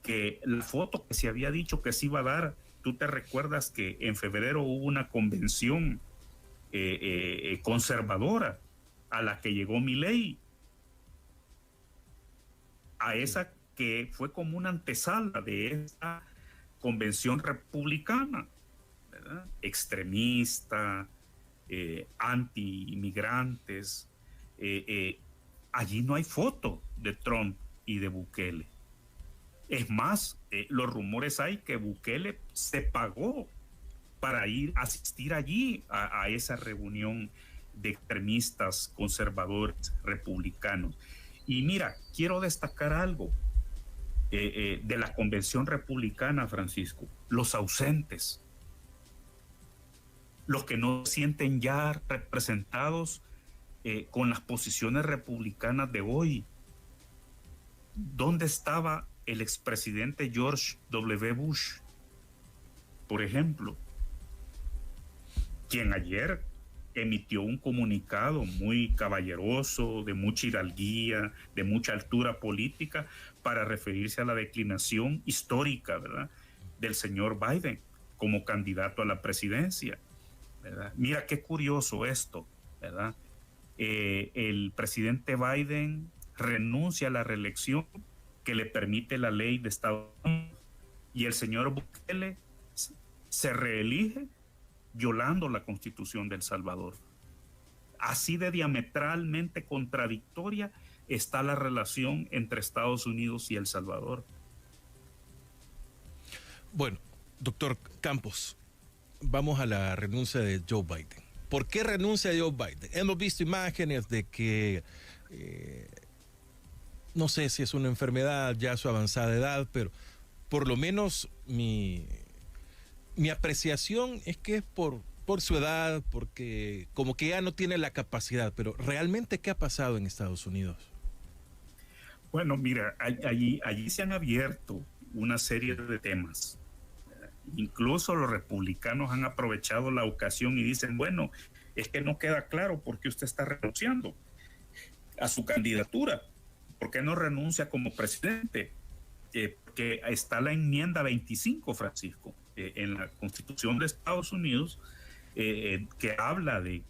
que la foto que se había dicho que se iba a dar, tú te recuerdas que en febrero hubo una convención conservadora a la que llegó Milei, a esa que fue como una antesala de esa convención republicana, ¿verdad? Extremista, anti-inmigrantes. Allí no hay foto de Trump y de Bukele. Es más, los rumores hay que Bukele se pagó para ir a asistir allí a esa reunión de extremistas, conservadores, republicanos. Y mira, quiero destacar algo de la convención republicana, Francisco. Los ausentes, los que no se sienten ya representados con las posiciones republicanas de hoy. ¿Dónde estaba el expresidente George W. Bush, por ejemplo, quien ayer emitió un comunicado muy caballeroso, de mucha hidalguía, de mucha altura política, para referirse a la declinación histórica, ¿verdad?, del señor Biden como candidato a la presidencia, ¿verdad? Mira qué curioso esto, ¿verdad? El presidente Biden renuncia a la reelección que le permite la ley de Estados Unidos, y el señor Bukele se reelige violando la Constitución de El Salvador. Así de diametralmente contradictoria está la relación entre Estados Unidos y El Salvador. Bueno, doctor Campos, vamos a la renuncia de Joe Biden. ¿Por qué renuncia Joe Biden? Hemos visto imágenes de que no sé si es una enfermedad ya a su avanzada edad, pero por lo menos mi apreciación es que es por su edad, porque como que ya no tiene la capacidad. Pero realmente, ¿qué ha pasado en Estados Unidos? Bueno, mira, allí se han abierto una serie de temas. Incluso los republicanos han aprovechado la ocasión y dicen, bueno, es que no queda claro por qué usted está renunciando a su candidatura. ¿Por qué no renuncia como presidente? Que está la enmienda 25, Francisco, en la Constitución de Estados Unidos, que habla de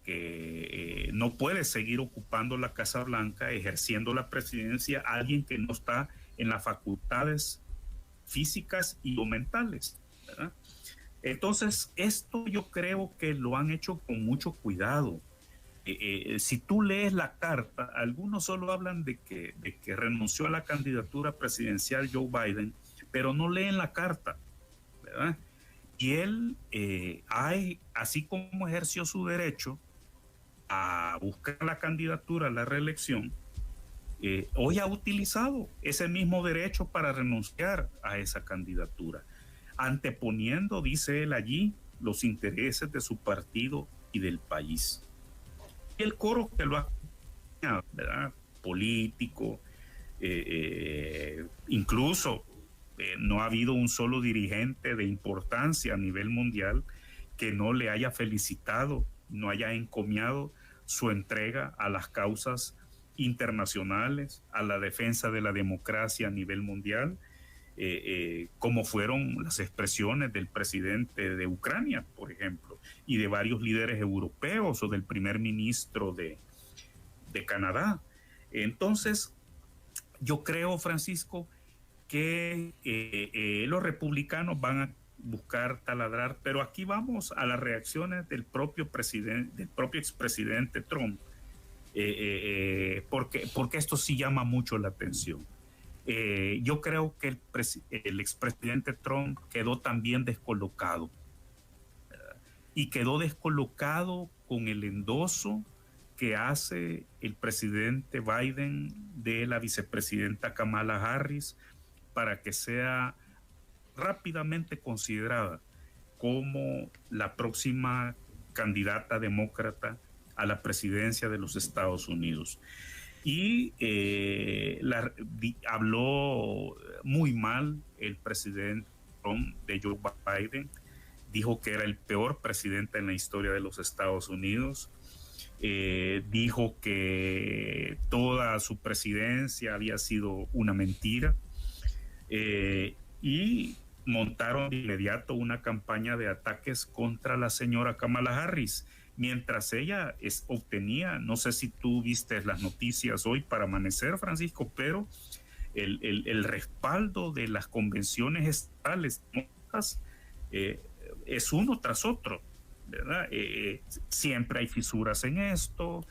que no puede seguir ocupando la Casa Blanca, ejerciendo la presidencia, alguien que no está en las facultades físicas y o mentales, ¿verdad? Entonces, esto yo creo que lo han hecho con mucho cuidado. Si tú lees la carta, algunos solo hablan de que renunció a la candidatura presidencial Joe Biden, pero no leen la carta, ¿verdad? Y él, así como ejerció su derecho a buscar la candidatura a la reelección, hoy ha utilizado ese mismo derecho para renunciar a esa candidatura, anteponiendo, dice él allí, los intereses de su partido y del país. Y el coro que lo ha, ¿verdad?, político, incluso no ha habido un solo dirigente de importancia a nivel mundial que no le haya felicitado, no haya encomiado su entrega a las causas internacionales, a la defensa de la democracia a nivel mundial. como fueron las expresiones del presidente de Ucrania, por ejemplo, y de varios líderes europeos o del primer ministro de Canadá. Entonces, yo creo, Francisco, que los republicanos van a buscar taladrar, pero aquí vamos a las reacciones del propio expresidente Trump, porque esto sí llama mucho la atención. Yo creo que el expresidente Trump quedó también descolocado, ¿verdad? Y quedó descolocado con el endoso que hace el presidente Biden de la vicepresidenta Kamala Harris para que sea rápidamente considerada como la próxima candidata demócrata a la presidencia de los Estados Unidos. Y habló muy mal el presidente Trump de Joe Biden, dijo que era el peor presidente en la historia de los Estados Unidos. Dijo que toda su presidencia había sido una mentira, y montaron de inmediato una campaña de ataques contra la señora Kamala Harris, mientras ella obtenía, no sé si tú viste las noticias hoy para amanecer, Francisco, pero el respaldo de las convenciones estatales es uno tras otro, ¿verdad? Siempre hay fisuras en esto,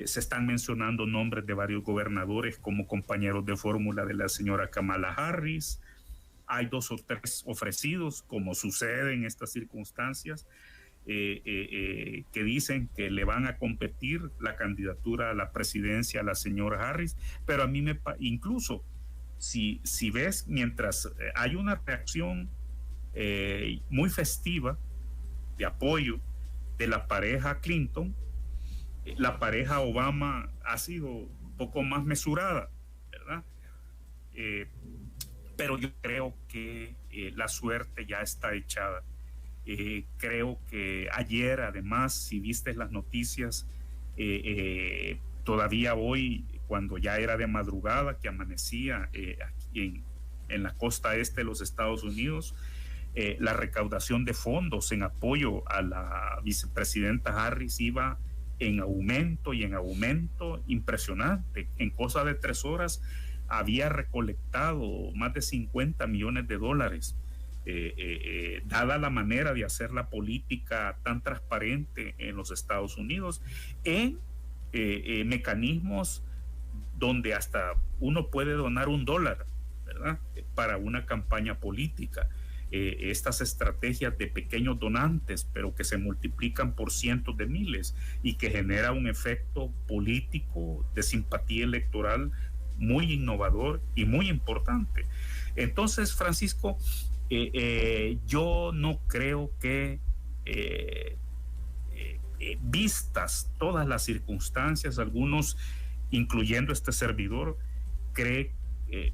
se están mencionando nombres de varios gobernadores como compañeros de fórmula de la señora Kamala Harris. Hay 2 o 3 ofrecidos, como sucede en estas circunstancias, que dicen que le van a competir la candidatura a la presidencia a la señora Harris, pero a mí incluso si ves, mientras hay una reacción muy festiva de apoyo de la pareja Clinton, la pareja Obama ha sido un poco más mesurada, ¿verdad? Pero yo creo que la suerte ya está echada. Creo que ayer, además, si viste las noticias, todavía hoy, cuando ya era de madrugada, que amanecía aquí en la costa este de los Estados Unidos, la recaudación de fondos en apoyo a la vicepresidenta Harris iba en aumento y en aumento impresionante. En cosa de 3 horas había recolectado más de $50 millones, dada la manera de hacer la política tan transparente en los Estados Unidos, en mecanismos donde hasta uno puede donar $1, ¿verdad?, para una campaña política. Estas estrategias de pequeños donantes, pero que se multiplican por cientos de miles y que genera un efecto político de simpatía electoral muy innovador y muy importante. Entonces, Francisco, yo no creo que vistas todas las circunstancias, algunos, incluyendo este servidor,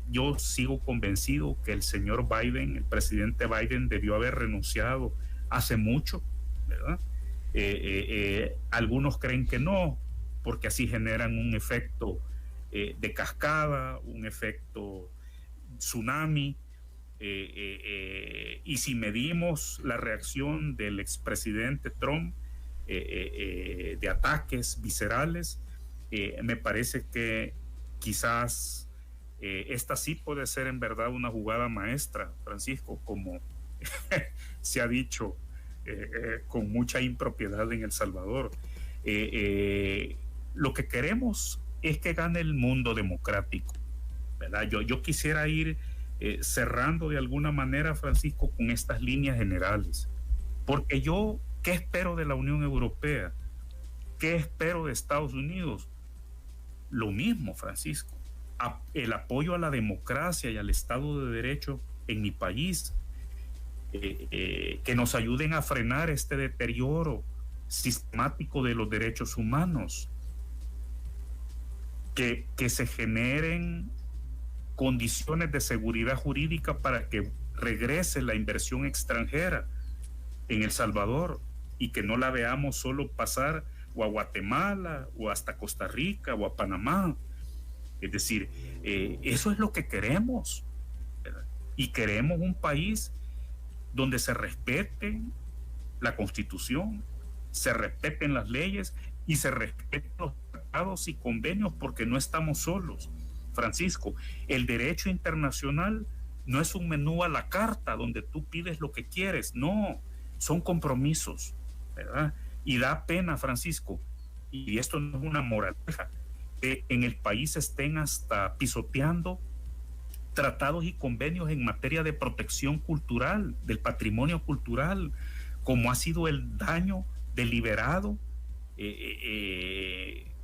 yo sigo convencido que el señor Biden, el presidente Biden, debió haber renunciado hace mucho, ¿verdad? Algunos creen que no, porque así generan un efecto de cascada, un efecto tsunami, y si medimos la reacción del expresidente Trump de ataques viscerales, me parece que quizás esta sí puede ser en verdad una jugada maestra, Francisco, como se ha dicho con mucha impropiedad en El Salvador. Lo que queremos es que gane el mundo democrático, ¿verdad? Yo quisiera ir cerrando de alguna manera, Francisco, con estas líneas generales, porque ¿qué espero de la Unión Europea? ¿Qué espero de Estados Unidos? Lo mismo, Francisco, el apoyo a la democracia y al Estado de Derecho en mi país, que nos ayuden a frenar este deterioro sistemático de los derechos humanos, que se generen condiciones de seguridad jurídica para que regrese la inversión extranjera en El Salvador y que no la veamos solo pasar o a Guatemala o hasta Costa Rica o a Panamá. Es decir, eso es lo que queremos, ¿verdad? y queremos un país donde se respete la Constitución, se respeten las leyes y se respeten los tratados y convenios, porque no estamos solos. Francisco, el derecho internacional no es un menú a la carta donde tú pides lo que quieres, no, son compromisos, ¿verdad? Y da pena, Francisco, y esto no es una moraleja, que en el país estén hasta pisoteando tratados y convenios en materia de protección cultural, del patrimonio cultural, como ha sido el daño deliberado,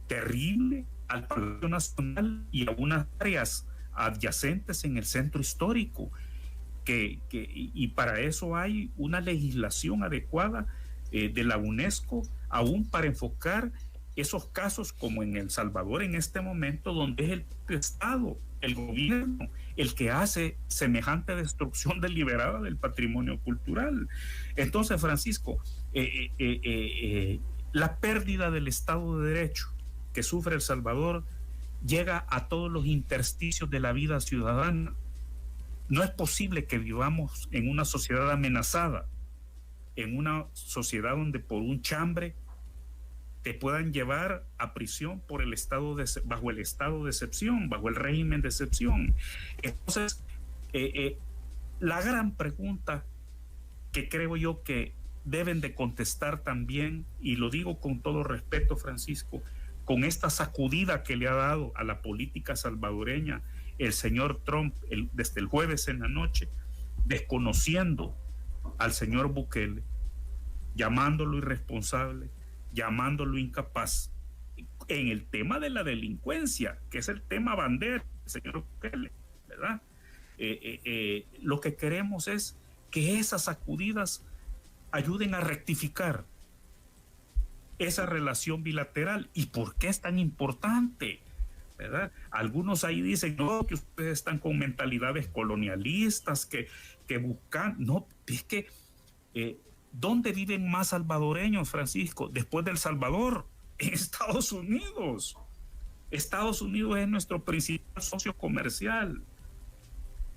terrible al Palacio Nacional y a unas áreas adyacentes en el centro histórico, y para eso hay una legislación adecuada de la UNESCO, aún para enfocar esos casos como en El Salvador en este momento, donde es el Estado, el gobierno, el que hace semejante destrucción deliberada del patrimonio cultural. Entonces, Francisco, la pérdida del Estado de Derecho que sufre El Salvador llega a todos los intersticios de la vida ciudadana. No es posible que vivamos en una sociedad amenazada, en una sociedad donde por un chambre te puedan llevar a prisión por bajo el estado de excepción, bajo el régimen de excepción. Entonces, la gran pregunta que creo yo que deben de contestar también, y lo digo con todo respeto, Francisco, con esta sacudida que le ha dado a la política salvadoreña el señor Trump desde el jueves en la noche, desconociendo al señor Bukele, llamándolo irresponsable, llamándolo incapaz en el tema de la delincuencia, que es el tema bandera, señor Bukele, ¿verdad? Lo que queremos es que esas sacudidas ayuden a rectificar esa relación bilateral. ¿Y por qué es tan importante? ¿Verdad? Algunos ahí dicen, no, que ustedes están con mentalidades colonialistas, que buscan, no, es que ¿dónde viven más salvadoreños, Francisco? Después de El Salvador, en Estados Unidos. Estados Unidos es nuestro principal socio comercial,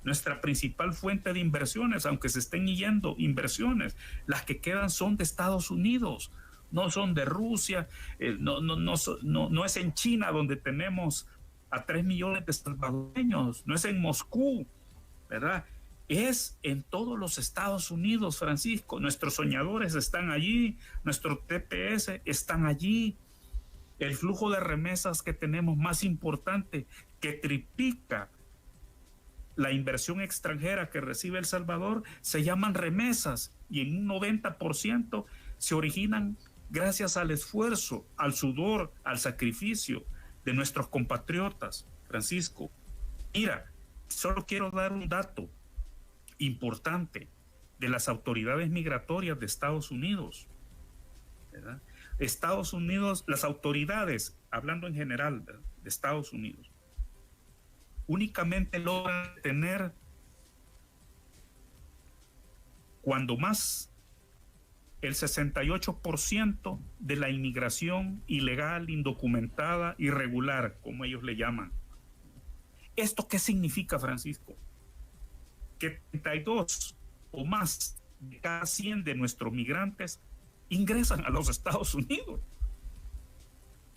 nuestra principal fuente de inversiones, aunque se estén yendo inversiones, las que quedan son de Estados Unidos, no son de Rusia, no es en China donde tenemos a 3 millones de salvadoreños, no es en Moscú, ¿verdad? Es en todos los Estados Unidos, Francisco. Nuestros soñadores están allí, nuestros TPS están allí. El flujo de remesas que tenemos más importante, que triplica la inversión extranjera que recibe El Salvador, se llaman remesas, y en un 90% se originan gracias al esfuerzo, al sudor, al sacrificio de nuestros compatriotas. Francisco, mira, solo quiero dar un dato importante de las autoridades migratorias de Estados Unidos, ¿verdad? Estados Unidos, las autoridades, hablando en general, ¿verdad?, de Estados Unidos, únicamente logran tener, cuando más, el 68% de la inmigración ilegal, indocumentada, irregular, como ellos le llaman. ¿Esto qué significa, Francisco? Que 32 o más de cada 100 de nuestros migrantes ingresan a los Estados Unidos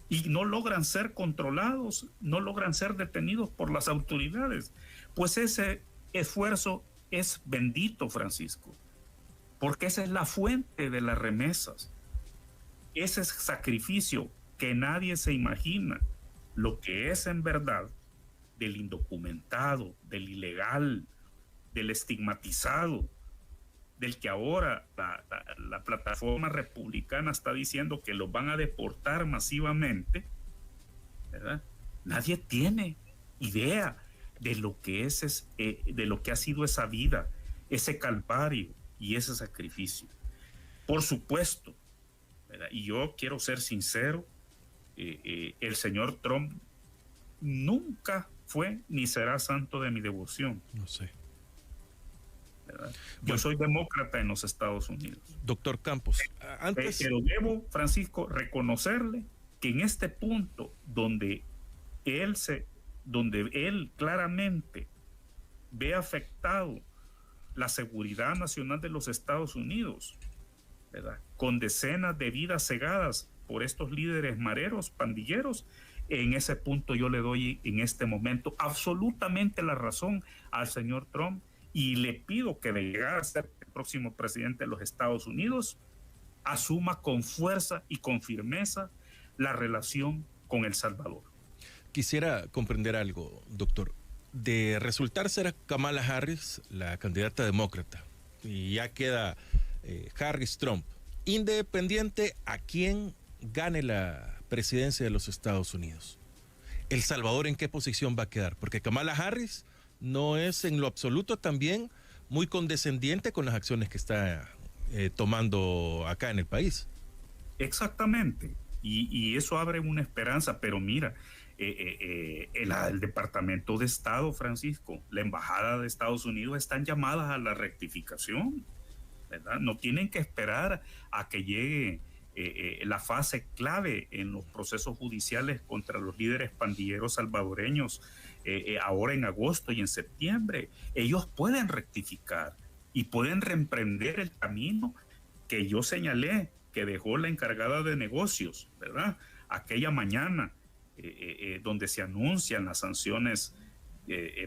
y no logran ser controlados, no logran ser detenidos por las autoridades. Pues ese esfuerzo es bendito, Francisco, porque esa es la fuente de las remesas. Ese sacrificio que nadie se imagina lo que es en verdad del indocumentado, del ilegal, del estigmatizado, del que ahora la plataforma republicana está diciendo que los van a deportar masivamente, ¿verdad? Nadie tiene idea de lo que de lo que ha sido esa vida, ese calvario y ese sacrificio. Por supuesto, ¿verdad? Y yo quiero ser sincero, el señor Trump nunca fue ni será santo de mi devoción. No sé. ¿Verdad? Yo soy demócrata en los Estados Unidos. Doctor Campos, antes... Pero debo, Francisco, reconocerle que en este punto donde él claramente ve afectado la seguridad nacional de los Estados Unidos, ¿verdad? Con decenas de vidas cegadas por estos líderes mareros, pandilleros. En ese punto yo le doy en este momento absolutamente la razón al señor Trump y le pido que de llegar a ser el próximo presidente de los Estados Unidos, asuma con fuerza y con firmeza la relación con El Salvador. Quisiera comprender algo, doctor. De resultar ser Kamala Harris la candidata demócrata, y ya queda Harris-Trump, independiente a quién gane la presidencia de los Estados Unidos, ¿El Salvador en qué posición va a quedar? Porque Kamala Harris no es en lo absoluto también muy condescendiente con las acciones que está tomando acá en el país. Exactamente, y eso abre una esperanza, pero mira, el Departamento de Estado, Francisco, la Embajada de Estados Unidos están llamadas a la rectificación, ¿verdad? No tienen que esperar a que llegue la fase clave en los procesos judiciales contra los líderes pandilleros salvadoreños ahora en agosto y en septiembre. Ellos pueden rectificar y pueden reemprender el camino que yo señalé, que dejó la encargada de negocios, ¿verdad? Aquella mañana donde se anuncian las sanciones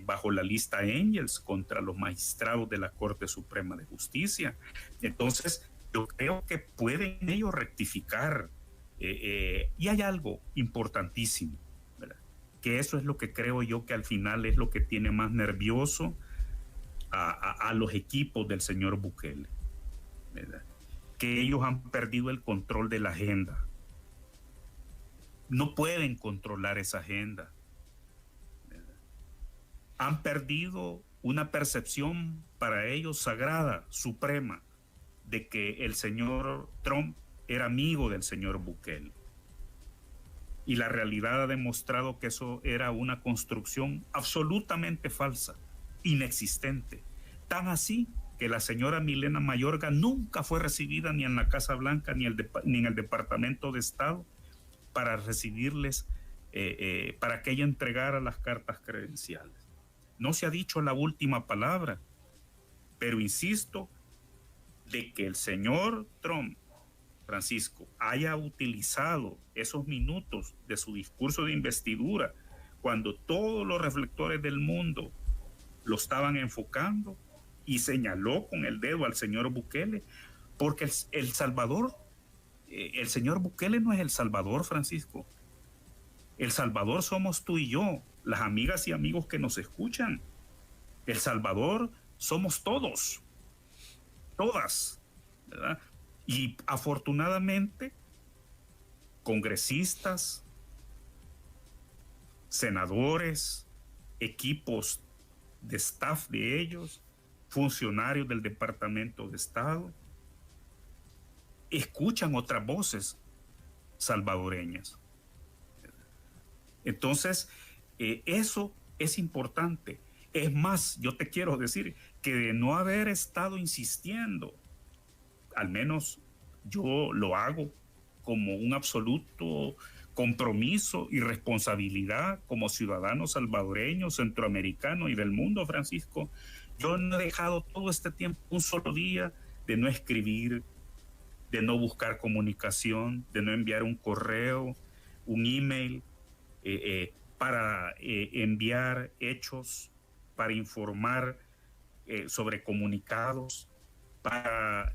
bajo la lista Angels contra los magistrados de la Corte Suprema de Justicia. Entonces, yo creo que pueden ellos rectificar. Y hay algo importantísimo, ¿verdad? Que eso es lo que creo yo que al final es lo que tiene más nervioso a los equipos del señor Bukele, ¿verdad? Que ellos han perdido el control de la agenda. No pueden controlar esa agenda, ¿verdad? Han perdido una percepción para ellos sagrada, suprema, de que el señor Trump era amigo del señor Bukele. Y la realidad ha demostrado que eso era una construcción absolutamente falsa, inexistente. Tan así que la señora Milena Mayorga nunca fue recibida ni en la Casa Blanca ni en el Departamento de Estado para recibirles, para que ella entregara las cartas credenciales. No se ha dicho la última palabra, pero insisto, de que el señor Trump, Francisco, haya utilizado esos minutos de su discurso de investidura cuando todos los reflectores del mundo lo estaban enfocando y señaló con el dedo al señor Bukele, porque el Salvador, el señor Bukele no es El Salvador, Francisco. El Salvador somos tú y yo, las amigas y amigos que nos escuchan. El Salvador somos todos. Todas, ¿verdad? Y afortunadamente, congresistas, senadores, equipos de staff de ellos, funcionarios del Departamento de Estado, escuchan otras voces salvadoreñas. Entonces, eso es importante. Es más, yo te quiero decir que de no haber estado insistiendo, al menos yo lo hago como un absoluto compromiso y responsabilidad como ciudadano salvadoreño, centroamericano y del mundo, Francisco. Yo no he dejado todo este tiempo un solo día de no escribir, de no buscar comunicación, de no enviar un correo, un email, para enviar hechos, para informar sobre comunicados, para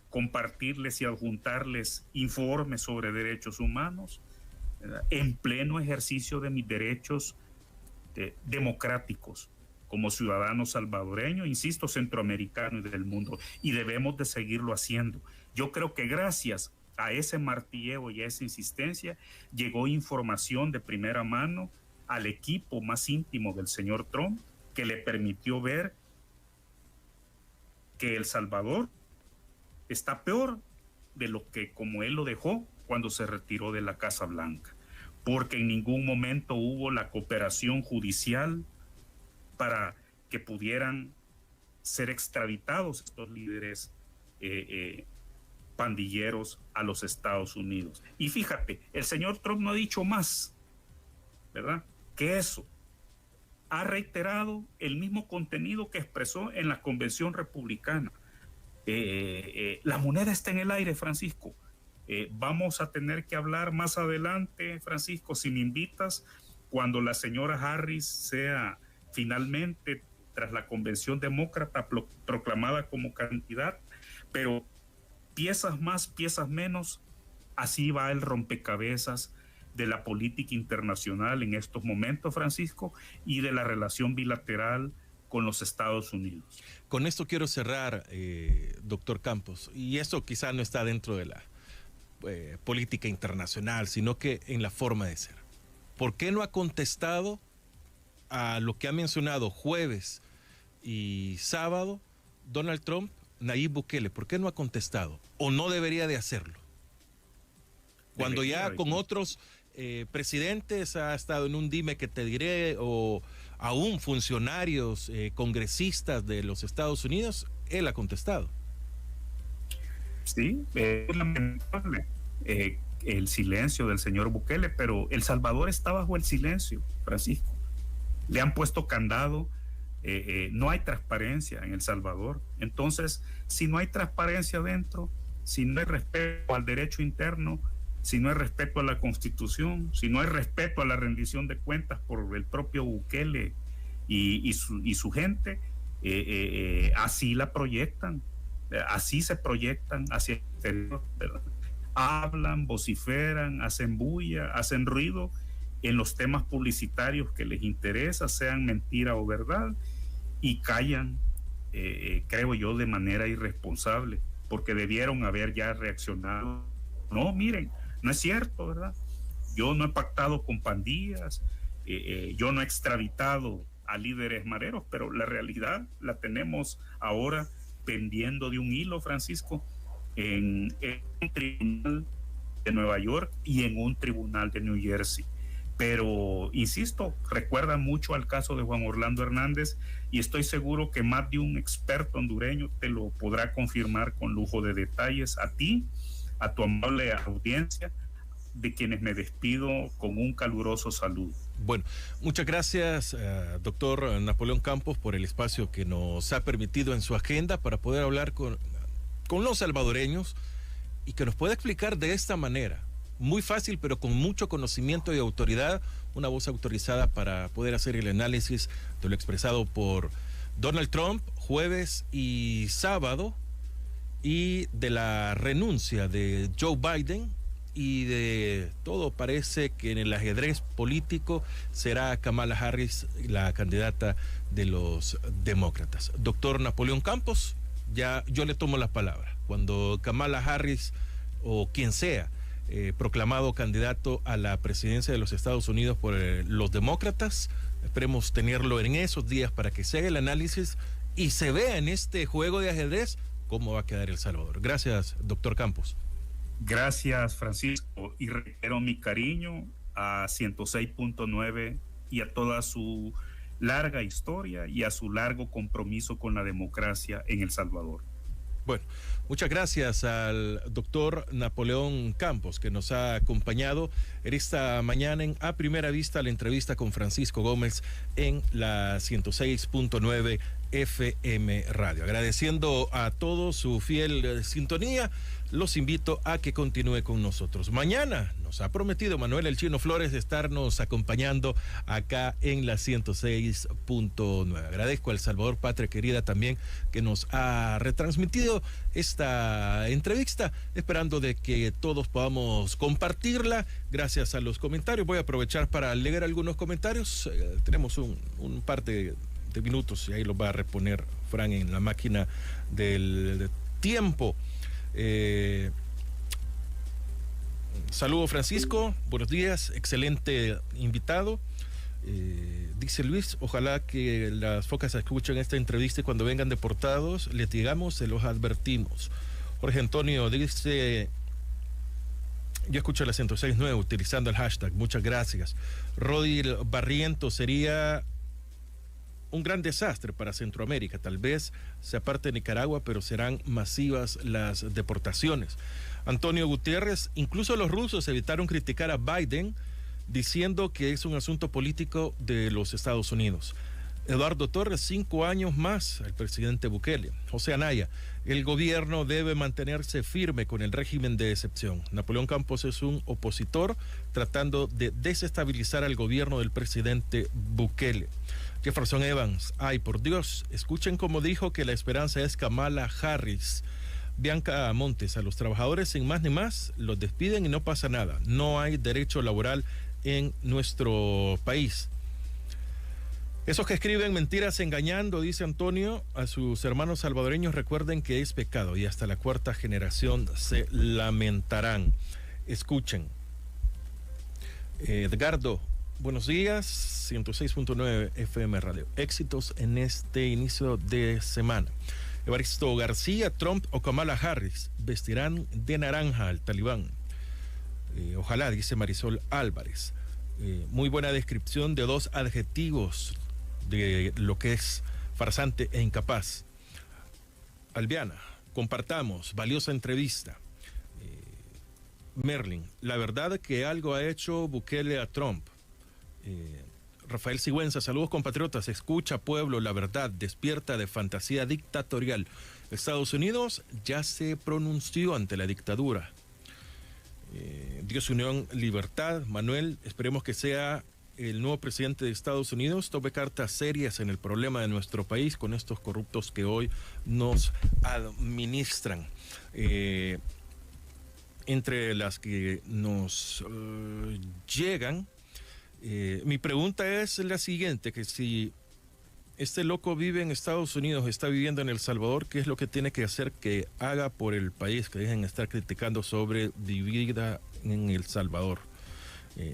compartirles y adjuntarles informes sobre derechos humanos, ¿verdad? En pleno ejercicio de mis derechos democráticos como ciudadano salvadoreño, insisto, centroamericano y del mundo, y debemos de seguirlo haciendo. Yo creo que gracias a ese martilleo y a esa insistencia llegó información de primera mano al equipo más íntimo del señor Trump, que le permitió ver que El Salvador está peor de lo que como él lo dejó cuando se retiró de la Casa Blanca, porque en ningún momento hubo la cooperación judicial para que pudieran ser extraditados estos líderes pandilleros a los Estados Unidos. Y fíjate, el señor Trump no ha dicho más, ¿verdad?, que eso. ha reiterado el mismo contenido que expresó en la Convención Republicana. La moneda está en el aire, Francisco. Vamos a tener que hablar más adelante, Francisco, si me invitas, cuando la señora Harris sea finalmente, tras la convención demócrata, proclamada como candidata, pero piezas más, piezas menos, así va el rompecabezas de la política internacional en estos momentos, Francisco, y de la relación bilateral con los Estados Unidos. Con esto quiero cerrar, doctor Campos, y esto quizá no está dentro de la política internacional, sino que en la forma de ser. ¿Por qué no ha contestado a lo que ha mencionado jueves y sábado Donald Trump, Nayib Bukele? ¿Por qué no ha contestado? ¿O no debería de hacerlo? Cuando ya con otros presidentes ha estado en un dime que te diré, o aún funcionarios, congresistas de los Estados Unidos, él ha contestado. Sí, es lamentable el silencio del señor Bukele, pero El Salvador está bajo el silencio, Francisco. Le han puesto candado, no hay transparencia en El Salvador. Entonces, si no hay transparencia dentro, si no hay respeto al derecho interno, si no hay respeto a la Constitución, si no hay respeto a la rendición de cuentas por el propio Bukele y su gente, así la proyectan, así se proyectan hacia el exterior, ¿verdad? Hablan, vociferan, hacen bulla, hacen ruido en los temas publicitarios que les interesa, sean mentira o verdad, y callan, creo yo, de manera irresponsable, porque debieron haber ya reaccionado. No, miren, no es cierto, ¿verdad? Yo no he pactado con pandillas, yo no he extraditado a líderes mareros, pero la realidad la tenemos ahora pendiendo de un hilo, Francisco, en un tribunal de Nueva York y en un tribunal de New Jersey. Pero, insisto, recuerda mucho al caso de Juan Orlando Hernández, y estoy seguro que más de un experto hondureño te lo podrá confirmar con lujo de detalles. A ti, a tu amable audiencia, de quienes me despido con un caluroso saludo. Bueno, muchas gracias, doctor Napoleón Campos, por el espacio que nos ha permitido en su agenda para poder hablar con los salvadoreños y que nos pueda explicar de esta manera, muy fácil pero con mucho conocimiento y autoridad, una voz autorizada para poder hacer el análisis de lo expresado por Donald Trump jueves y sábado, y de la renuncia de Joe Biden, y de todo parece que en el ajedrez político será Kamala Harris la candidata de los demócratas. Doctor Napoleón Campos, ya yo le tomo la palabra. Cuando Kamala Harris o quien sea proclamado candidato a la presidencia de los Estados Unidos por los demócratas, esperemos tenerlo en esos días para que se haga el análisis y se vea en este juego de ajedrez cómo va a quedar El Salvador. Gracias, doctor Campos. Gracias, Francisco, y reitero mi cariño a 106.9 y a toda su larga historia y a su largo compromiso con la democracia en El Salvador. Bueno, muchas gracias al doctor Napoleón Campos, que nos ha acompañado en esta mañana en A Primera Vista, la entrevista con Francisco Gómez en la 106.9 FM Radio. Agradeciendo a todos su fiel sintonía, los invito a que continúe con nosotros. Mañana nos ha prometido Manuel El Chino Flores estarnos acompañando acá en la 106.9. Agradezco a El Salvador Patria Querida también que nos ha retransmitido esta entrevista, esperando de que todos podamos compartirla. Gracias a los comentarios. Voy a aprovechar para leer algunos comentarios. Tenemos un par de minutos y ahí los va a reponer Fran en la máquina del tiempo. Saludo Francisco, buenos días, excelente invitado. Dice Luis, ojalá que las focas escuchen esta entrevista y cuando vengan deportados les digamos, se los advertimos. Jorge Antonio dice, yo escucho la 106.9 utilizando el hashtag, muchas gracias. Rodil Barriento, sería un gran desastre para Centroamérica, tal vez se aparte de Nicaragua, pero serán masivas las deportaciones. Antonio Gutiérrez, incluso los rusos evitaron criticar a Biden diciendo que es un asunto político de los Estados Unidos. Eduardo Torres, 5 años más al presidente Bukele. José Anaya, el gobierno debe mantenerse firme con el régimen de excepción. Napoleón Campos es un opositor tratando de desestabilizar al gobierno del presidente Bukele. Jefferson Evans, ay por Dios, escuchen cómo dijo que la esperanza es Kamala Harris. Bianca Montes, a los trabajadores sin más ni más los despiden y no pasa nada. No hay derecho laboral en nuestro país. Esos que escriben mentiras engañando, dice Antonio, a sus hermanos salvadoreños, recuerden que es pecado y hasta la 4ª generación se lamentarán. Escuchen. Edgardo, buenos días, 106.9 FM Radio. Éxitos en este inicio de semana. Evaristo García, Trump o Kamala Harris vestirán de naranja al talibán. Ojalá, dice Marisol Álvarez. Muy buena descripción de 2 adjetivos de lo que es farsante e incapaz. Albiana, compartamos, valiosa entrevista. Merlin, la verdad que algo ha hecho Bukele a Trump. Rafael Sigüenza, saludos compatriotas, escucha pueblo, la verdad despierta de fantasía dictatorial. Estados Unidos ya se pronunció ante la dictadura. Dios, unión, libertad. Manuel, esperemos que sea el nuevo presidente de Estados Unidos, tome cartas serias en el problema de nuestro país con estos corruptos que hoy nos administran. Entre las que nos llegan, mi pregunta es la siguiente, que si este loco vive en Estados Unidos, está viviendo en El Salvador, ¿qué es lo que tiene que hacer que haga por el país? Que dejen de estar criticando sobre vida en El Salvador.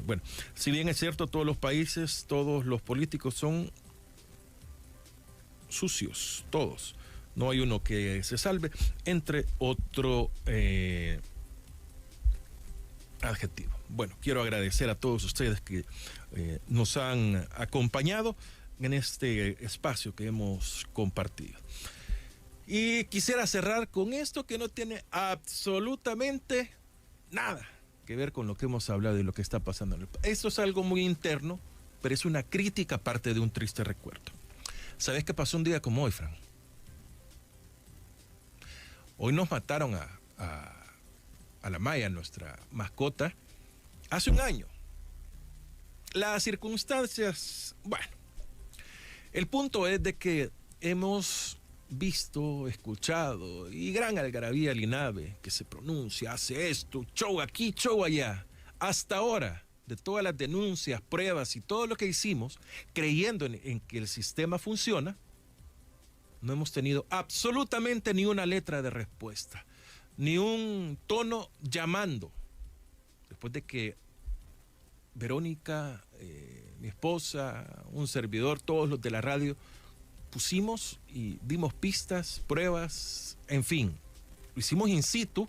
Bueno, si bien es cierto, todos los países, todos los políticos son sucios, todos. No hay uno que se salve, entre otro adjetivo. Bueno, quiero agradecer a todos ustedes que nos han acompañado en este espacio que hemos compartido. Y quisiera cerrar con esto que no tiene absolutamente nada que ver con lo que hemos hablado y lo que está pasando en el país. Esto es algo muy interno, pero es una crítica parte de un triste recuerdo. ¿Sabes qué pasó un día como hoy, Fran? Hoy nos mataron a la Maya, nuestra mascota, hace un año. Las circunstancias, bueno, el punto es de que hemos visto, escuchado, y gran algarabía al INAVE, que se pronuncia, hace esto, show aquí, show allá. Hasta ahora, de todas las denuncias, pruebas y todo lo que hicimos, creyendo en que el sistema funciona, no hemos tenido absolutamente ni una letra de respuesta, ni un tono llamando. Después de que Verónica, mi esposa, un servidor, todos los de la radio, pusimos y dimos pistas, pruebas, en fin, lo hicimos in situ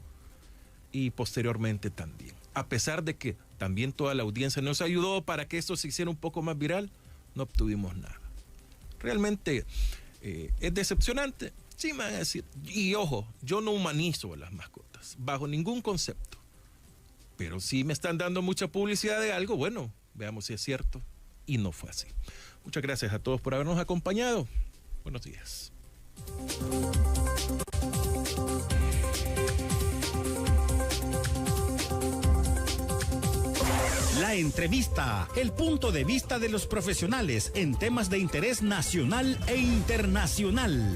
y posteriormente también. A pesar de que también toda la audiencia nos ayudó para que esto se hiciera un poco más viral, no obtuvimos nada. Realmente es decepcionante, sí me van a decir. Y ojo, yo no humanizo a las mascotas, bajo ningún concepto. Pero si me están dando mucha publicidad de algo, bueno, veamos si es cierto. Y no fue así. Muchas gracias a todos por habernos acompañado. Buenos días. La entrevista, el punto de vista de los profesionales en temas de interés nacional e internacional.